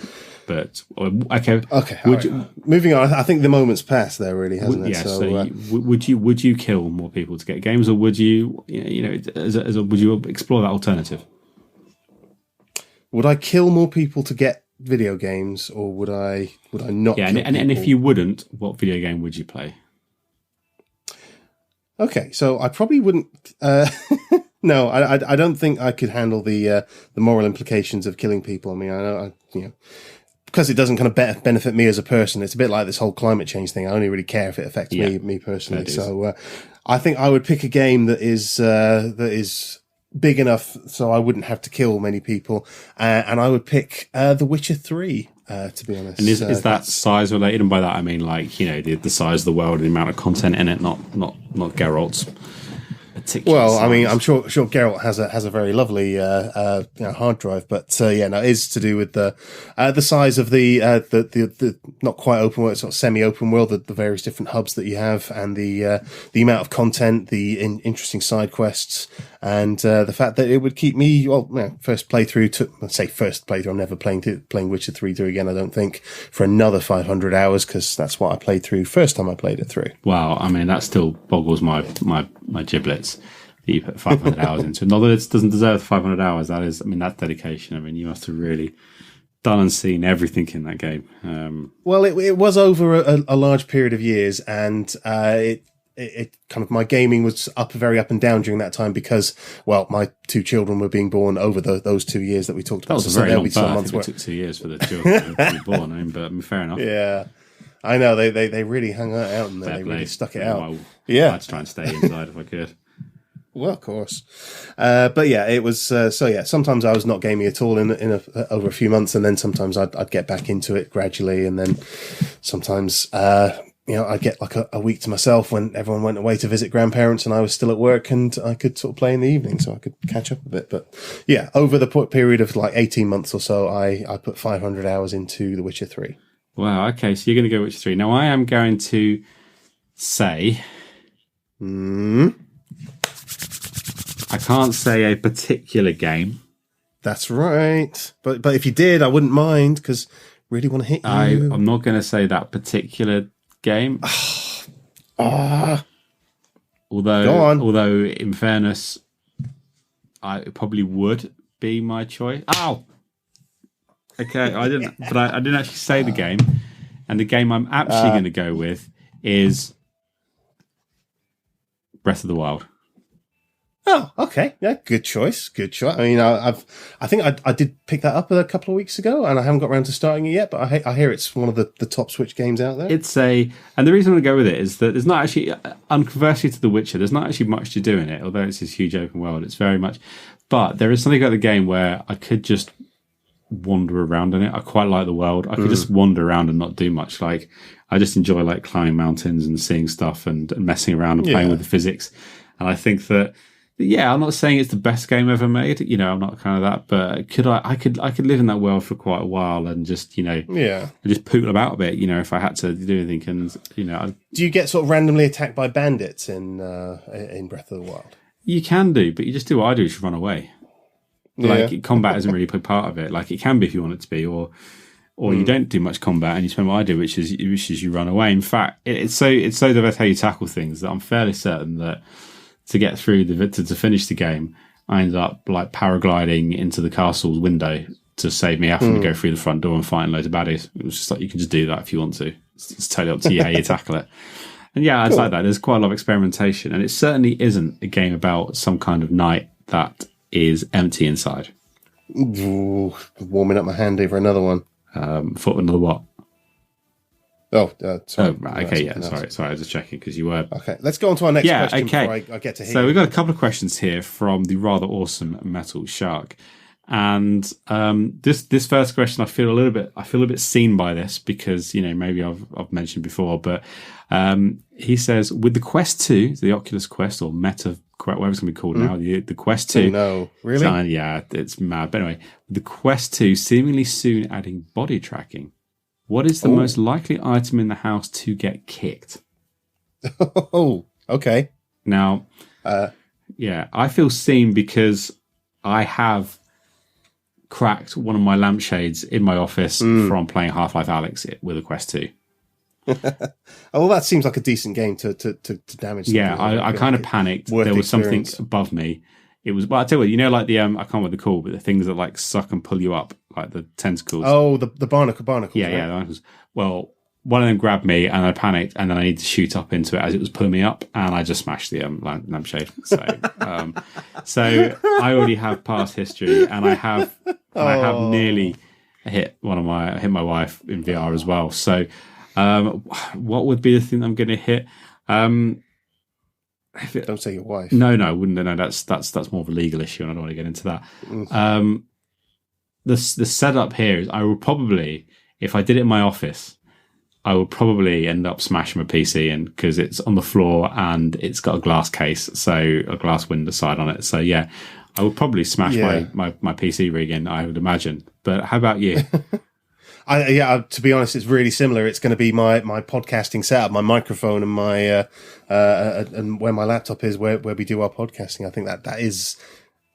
Speaker 2: Moving on. I think the moment's passed there, really, hasn't it?
Speaker 1: Yeah. So would you kill more people to get games, or would you would you explore that alternative?
Speaker 2: Would I kill more people to get video games, or would I not?
Speaker 1: Yeah, and if you wouldn't, what video game would you play?
Speaker 2: Okay, so I probably wouldn't. No, I don't think I could handle the moral implications of killing people. I mean, I because it doesn't kind of benefit me as a person. It's a bit like this whole climate change thing. I only really care if it affects me personally. So I think I would pick a game that is big enough so I wouldn't have to kill many people, and I would pick The Witcher 3. To be honest,
Speaker 1: and is that size related? And by that I mean the size of the world, the amount of content in it, not Geralt's particular.
Speaker 2: Well,
Speaker 1: size.
Speaker 2: I mean, I'm sure Geralt has a very lovely hard drive, but it is to do with the size of the not quite open world, sort of semi-open world, the various different hubs that you have, and the amount of content, the interesting side quests, and the fact that it would keep me first playthrough. I'm never playing Witcher 3 through again. I don't think for another 500 hours, because that's what I played through first time I played it through.
Speaker 1: Wow, I mean that still boggles my giblets. That you put 500 hours into. Not that it doesn't deserve 500 hours. That is, I mean, that's dedication. I mean, you must have really done and seen everything in that game.
Speaker 2: Well, it was over a large period of years, and it kind of, my gaming was very up and down during that time because, well, my 2 children were being born over those 2 years that we talked about.
Speaker 1: That was a very long birth. It took 2 years for the children to be born, but fair enough.
Speaker 2: Yeah, I know they really hung out and they really stuck it out. Yeah,
Speaker 1: I'd try and stay inside if I could.
Speaker 2: Well, of course, but yeah, it was. So yeah, sometimes I was not gaming at all in over a few months, and then sometimes I'd get back into it gradually, and then sometimes I'd get like a week to myself when everyone went away to visit grandparents, and I was still at work, and I could sort of play in the evening, so I could catch up a bit. But yeah, over the period of like 18 months or so, I put 500 hours into The Witcher 3.
Speaker 1: Wow. Okay, so you're going to go Witcher 3. Now I am going to say. I can't say a particular game.
Speaker 2: That's right. But if you did, I wouldn't mind, because really want to hit you.
Speaker 1: I'm not going to say that particular game. Although in fairness, it probably would be my choice. Ow! Okay, I didn't actually say the game. And the game I'm actually going to go with is Breath of the Wild.
Speaker 2: Oh, okay. Yeah, good choice. Good choice. I mean, I think I did pick that up a couple of weeks ago, and I haven't got around to starting it yet. But I hear it's one of the top Switch games out there.
Speaker 1: And the reason I want to go with it is that there's not actually, unconversely to The Witcher, there's not actually much to do in it. Although it's this huge open world, it's very much. But there is something about the game where I could just wander around in it. I quite like the world. I could just wander around and not do much. Like, I just enjoy like climbing mountains and seeing stuff and messing around and playing with the physics. And I think that. Yeah, I'm not saying it's the best game ever made. I'm not kind of that. But I could live in that world for quite a while and just just poodle about a bit. If I had to do anything. And
Speaker 2: do you get sort of randomly attacked by bandits in Breath of the Wild?
Speaker 1: You can do, but you just do what I do, just run away. Like combat isn't really a part of it. Like it can be if you want it to be, or you don't do much combat and you spend what I do, which is you run away. In fact, it's so diverse how you tackle things that I'm fairly certain that. To get through to finish the game, I ended up like paragliding into the castle's window to save me having to go through the front door and find loads of baddies. It was just like, you can just do that if you want to. It's totally up to you how you tackle it. And yeah, it's like that. There's quite a lot of experimentation, and it certainly isn't a game about some kind of knight that is empty inside.
Speaker 2: Ooh, warming up my hand over another one.
Speaker 1: For another what?
Speaker 2: Oh, sorry.
Speaker 1: Oh, right. Okay, yeah. Sorry. I was just checking because you were.
Speaker 2: Okay, let's go on to our next question before I get to hear.
Speaker 1: So we've got a couple of questions here from the rather awesome Metal Shark, and this first question, I feel a bit seen by this because maybe I've mentioned before, but he says with the Quest 2, the Oculus Quest or Meta, whatever it's going to be called now, the Quest 2.
Speaker 2: No, really?
Speaker 1: Yeah, it's mad. But anyway, the Quest 2 seemingly soon adding body tracking. What is the most likely item in the house to get kicked?
Speaker 2: Oh, okay.
Speaker 1: Now, I feel seen because I have cracked one of my lampshades in my office from playing Half-Life Alyx with a Quest 2.
Speaker 2: Well, that seems like a decent game to damage.
Speaker 1: Yeah, I kind of panicked. There was something above me. It was, well, I tell you what, like the, I can't remember what they're called, but the things that like suck and pull you up, like the tentacles.
Speaker 2: Oh, the barnacles.
Speaker 1: Yeah, right? Yeah, the barnacles. Well, one of them grabbed me and I panicked and then I needed to shoot up into it as it was pulling me up and I just smashed the lampshade. So, so I already have past history and I have nearly hit my wife in VR as well. So, what would be the thing I'm going to hit?
Speaker 2: Don't say your wife.
Speaker 1: No, I wouldn't. No, that's more of a legal issue, and I don't want to get into that. The setup here is I will probably, if I did it in my office, I would probably end up smashing my PC in because it's on the floor and it's got a glass case, so a glass window side on it. So yeah, I would probably smash my PC rig in, I would imagine. But how about you?
Speaker 2: To be honest, it's really similar. It's going to be my podcasting setup, my microphone, and my and where my laptop is, where we do our podcasting. I think that is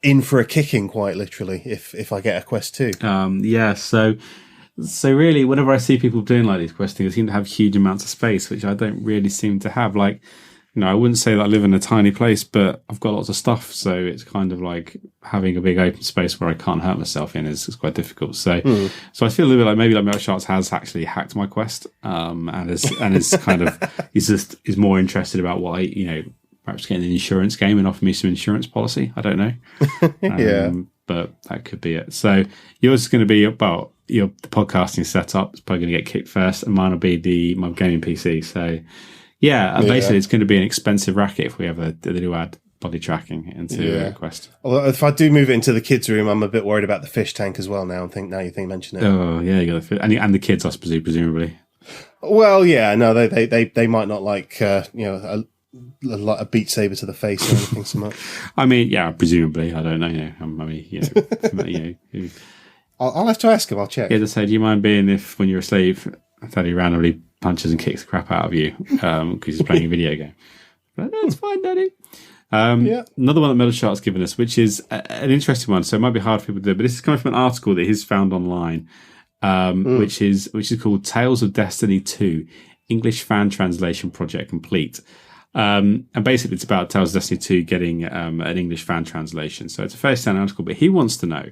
Speaker 2: in for a kicking, quite literally, if I get a Quest 2.
Speaker 1: So really, whenever I see people doing like these Quest things, they seem to have huge amounts of space, which I don't really seem to have. Like I wouldn't say that I live in a tiny place, but I've got lots of stuff. So it's kind of like having a big open space where I can't hurt myself in is quite difficult. So, so I feel a little bit like maybe like Metal Sharks has actually hacked my Quest, and is kind of is more interested about what perhaps getting an insurance game and offer me some insurance policy. I don't know.
Speaker 2: Yeah.
Speaker 1: But that could be it. So yours is going to be about the podcasting setup. It's probably going to get kicked first, and mine will be my gaming PC. So basically it's going to be an expensive racket if we ever do add body tracking into Quest.
Speaker 2: Although if I do move it into the kids' room, I'm a bit worried about the fish tank as well now. You mention it.
Speaker 1: Oh yeah, you got the fish, and the kids, I suppose, presumably.
Speaker 2: Well, yeah, no, they might not like a Beat Saber to the face or anything so much.
Speaker 1: I mean, yeah, presumably. I don't know.
Speaker 2: I'll have to ask him. I'll check.
Speaker 1: Yeah, say, do you mind being if when you're asleep, Daddy randomly punches and kicks the crap out of you because he's playing a video game? But no, it's fine, Daddy. Another one that Metal Shark's given us, which is an interesting one. So it might be hard for people to do, but this is coming from an article that he's found online, which is called "Tales of Destiny 2: English Fan Translation Project Complete." And basically, it's about Tales of Destiny 2 getting an English fan translation. So it's a fairly standard article, but he wants to know,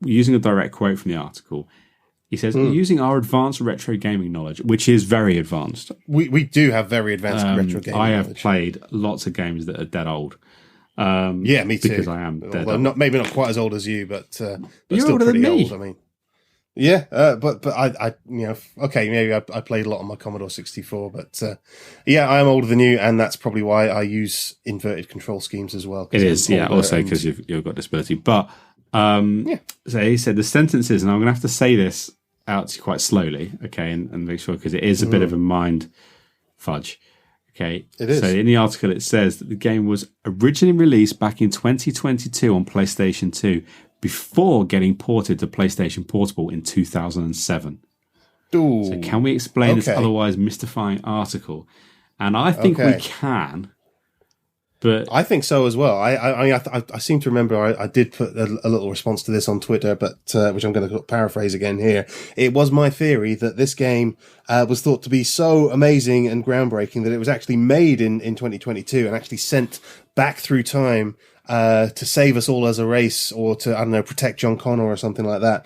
Speaker 1: using a direct quote from the article, he says, using our advanced retro gaming knowledge, which is very advanced.
Speaker 2: We do have very advanced retro gaming
Speaker 1: I have
Speaker 2: knowledge.
Speaker 1: Played lots of games that are dead old.
Speaker 2: Yeah, me too.
Speaker 1: Because I am dead old.
Speaker 2: Maybe not quite as old as you, but
Speaker 1: you're
Speaker 2: still
Speaker 1: older
Speaker 2: pretty
Speaker 1: than me.
Speaker 2: old. I mean, yeah, but I okay, maybe I played a lot on my Commodore 64, but I am older than you, and that's probably why I use inverted control schemes as well.
Speaker 1: It is, also because you've got disability. But so he said the sentences, and I'm going to have to say this out to you quite slowly, okay, and make sure, because it is a bit of a mind fudge. Okay,
Speaker 2: it is.
Speaker 1: So in the article it says that the game was originally released back in 2022 on PlayStation 2 before getting ported to PlayStation Portable in 2007.
Speaker 2: Ooh,
Speaker 1: so can we explain this otherwise mystifying article? And I think we can. But
Speaker 2: I think so as well. I seem to remember I did put a little response to this on Twitter, but which I'm going to paraphrase again here. It was my theory that this game was thought to be so amazing and groundbreaking that it was actually made in 2022 and actually sent back through time to save us all as a race, or to, I don't know, protect John Connor or something like that,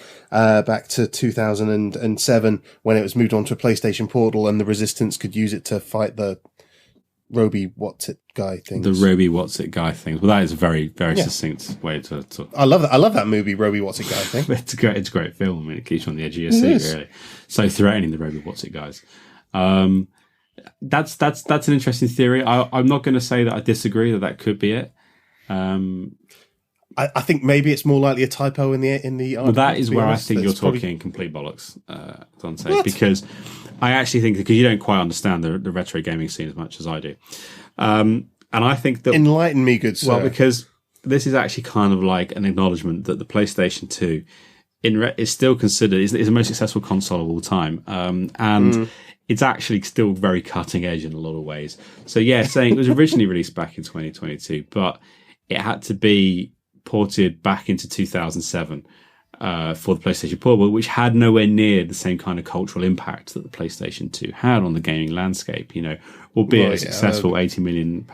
Speaker 2: back to 2007 when it was moved on to a PlayStation Portal and the Resistance could use it to fight the Roby What's-It guy things.
Speaker 1: The Roby What's-It guy things. Well, that is a very, very succinct way to...
Speaker 2: I love that. I love that movie, Roby What's-It guy thing.
Speaker 1: It's a great film. I mean, it keeps you on the edge of your seat, really. So threatening, the Roby What's-It guys. That's an interesting theory. I'm not going to say that I disagree that could be it.
Speaker 2: I think maybe it's more likely a typo in the article.
Speaker 1: Well, that is where I think you're talking complete bollocks, Dante, because I actually think, because you don't quite understand the retro gaming scene as much as I do. And I think that...
Speaker 2: Enlighten me, good sir.
Speaker 1: Well, because this is actually kind of like an acknowledgement that the PlayStation 2 is still considered, is the most successful console of all time. And it's actually still very cutting edge in a lot of ways. So yeah, saying it was originally released back in 2022, but it had to be ported back into 2007 for the PlayStation Portable, which had nowhere near the same kind of cultural impact that the PlayStation 2 had on the gaming landscape. Albeit a successful 80 million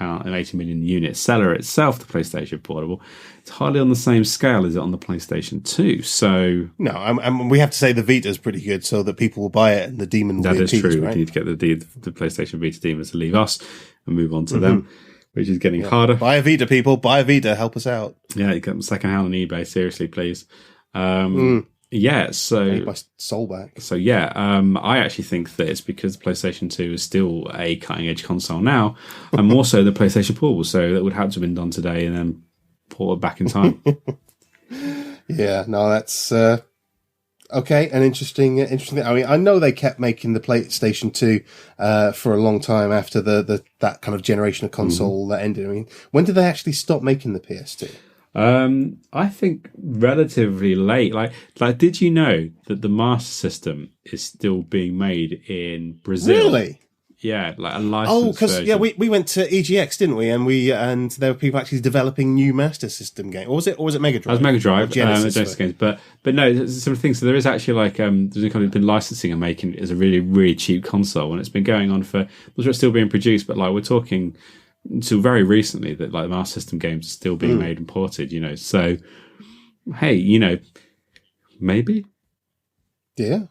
Speaker 1: unit seller itself, the PlayStation Portable, it's hardly on the same scale as it on the PlayStation 2. So
Speaker 2: no, and we have to say the Vita's pretty good, so that people will buy it, and the demon will
Speaker 1: that
Speaker 2: be
Speaker 1: is
Speaker 2: appeased,
Speaker 1: true.
Speaker 2: right?
Speaker 1: We need to get the PlayStation Vita demons to leave us and move on to them, which is getting harder.
Speaker 2: Buy a Vita, people. Buy a Vita. Help us out.
Speaker 1: Yeah, you get them second hand on eBay. Seriously, please. Yeah, so
Speaker 2: I need my soul back.
Speaker 1: So yeah, I actually think that it's because the PlayStation 2 is still a cutting edge console now, and more so the PlayStation Portable. So that would have to have been done today and then ported back in time.
Speaker 2: Yeah, no, that's okay. An interesting. I mean, I know they kept making the PlayStation 2 for a long time after that kind of generation of console that ended. I mean, when did they actually stop making the PS2?
Speaker 1: I think relatively late. Like, did you know that the Master System is still being made in Brazil?
Speaker 2: Really?
Speaker 1: Yeah, like a licensed version.
Speaker 2: we went to EGX, didn't we? And there were people actually developing new Master System games. Or was it Mega Drive?
Speaker 1: It was Mega Drive,
Speaker 2: Genesis
Speaker 1: games. But no, there's some things. So there is actually like there's kind of been licensing and making it as a really, really cheap console, and it's been going on for. I'm not sure it's still being produced, but like we're talking until very recently that like Master System games are still being made and ported, you know. So, hey, you know, maybe.
Speaker 2: Yeah.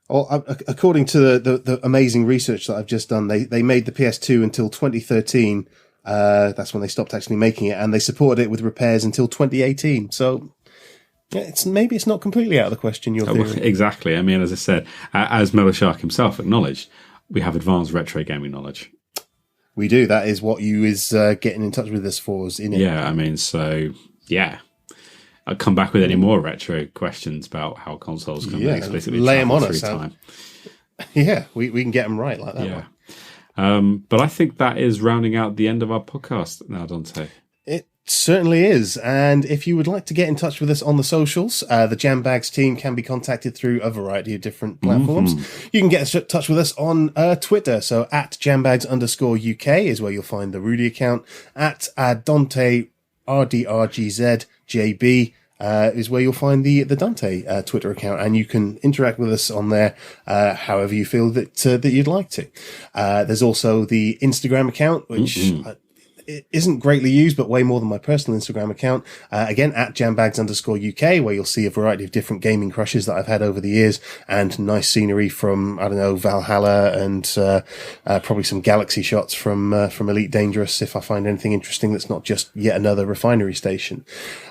Speaker 2: Well, according to the amazing research that I've just done, they made the PS2 until 2013. That's when they stopped actually making it, and they supported it with repairs until 2018. So, yeah, maybe it's not completely out of the question, your theory.
Speaker 1: Exactly. I mean, as I said, as Mellow Shark himself acknowledged, we have advanced retro gaming knowledge.
Speaker 2: We do. That is what you is getting in touch with us for, isn't it?
Speaker 1: Yeah, I mean, so, yeah. I'll come back with any more retro questions about how consoles can explicitly
Speaker 2: lay them on
Speaker 1: through
Speaker 2: us.
Speaker 1: time.
Speaker 2: Yeah, we can get them right like that.
Speaker 1: Yeah. But I think that is rounding out the end of our podcast now, Dante.
Speaker 2: It certainly is. And if you would like to get in touch with us on the socials, the Jambags team can be contacted through a variety of different platforms. You can get in touch with us on Twitter. So at Jambags_UK is where you'll find the Rudy account. At Dante RDRGZJB is where you'll find the Dante Twitter account, and you can interact with us on there however you feel that you'd like to. There's also the Instagram account, which it isn't greatly used, but way more than my personal Instagram account. Again, at Jambags_UK, where you'll see a variety of different gaming crushes that I've had over the years, and nice scenery from, I don't know, Valhalla, and probably some galaxy shots from Elite Dangerous, if I find anything interesting that's not just yet another refinery station.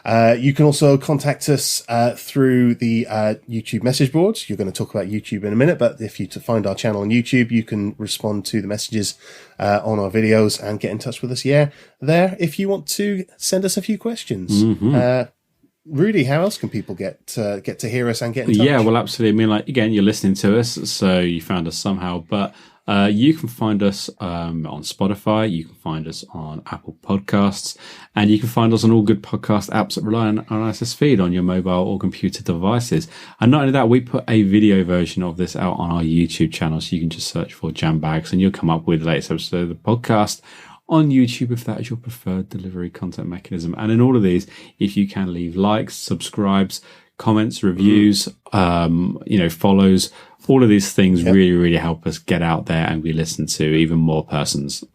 Speaker 2: You can also contact us through the YouTube message boards. You're going to talk about YouTube in a minute, but if you find our channel on YouTube, you can respond to the messages on our videos and get in touch with us there if you want to send us a few questions. Rudy, how else can people get to hear us and get in touch?
Speaker 1: Yeah, well, absolutely. I mean, like, again, you're listening to us, so you found us somehow, but you can find us on Spotify, you can find us on Apple Podcasts, and you can find us on all good podcast apps that rely on RSS feed on your mobile or computer devices. And not only that, we put a video version of this out on our YouTube channel, so you can just search for Jambags and you'll come up with the latest episode of the podcast on YouTube if that is your preferred delivery content mechanism. And in all of these, if you can leave likes, subscribes, comments, reviews, follows, all of these things really, really help us get out there and be listened to even more persons.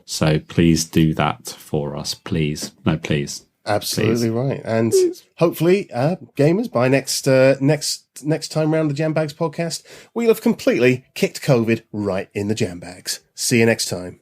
Speaker 1: So please do that for us. Please. No, please.
Speaker 2: Absolutely right. And hopefully, gamers, by next time round the Jambags podcast, we'll have completely kicked COVID right in the Jambags. See you next time.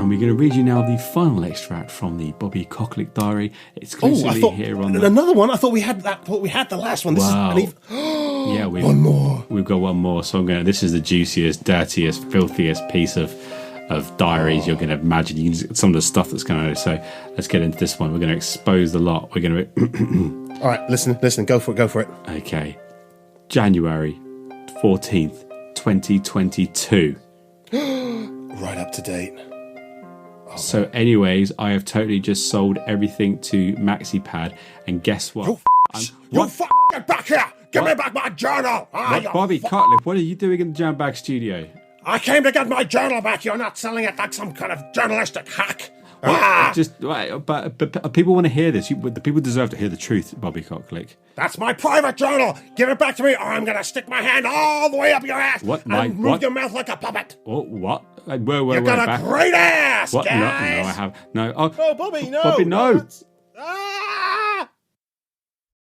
Speaker 1: We're going to read you now the final extract from the Bobby Kochlik diary, exclusively here on
Speaker 2: another one. I thought we had that. Thought we had the last one.
Speaker 1: Wow.
Speaker 2: Yeah,
Speaker 1: one more. We've got one more. So this is the juiciest, dirtiest, filthiest piece of diaries you're going to imagine. You can some of the stuff that's going on. So let's get into this one. We're going to expose the lot. We're going to.
Speaker 2: All right, listen. Go for it.
Speaker 1: Okay, January 14th, 2022.
Speaker 2: Right up to date.
Speaker 1: So anyways, I have totally just sold everything to MaxiPad, and guess what?
Speaker 2: Get back here! Give me back my journal!
Speaker 1: Bobby Kochlik, what are you doing in the Jambag studio?
Speaker 2: I came to get my journal back. You're not selling it like some kind of journalistic hack.
Speaker 1: But people want to hear this. The people deserve to hear the truth, Bobby Kochlik.
Speaker 2: That's my private journal. Give it back to me, or I'm going to stick my hand all the way up your ass and move your mouth like a puppet.
Speaker 1: What?
Speaker 2: You've got a great ass,
Speaker 1: what?
Speaker 2: guys.
Speaker 1: No, I have no.
Speaker 2: Oh, Bobby, no.
Speaker 1: Bobby, no.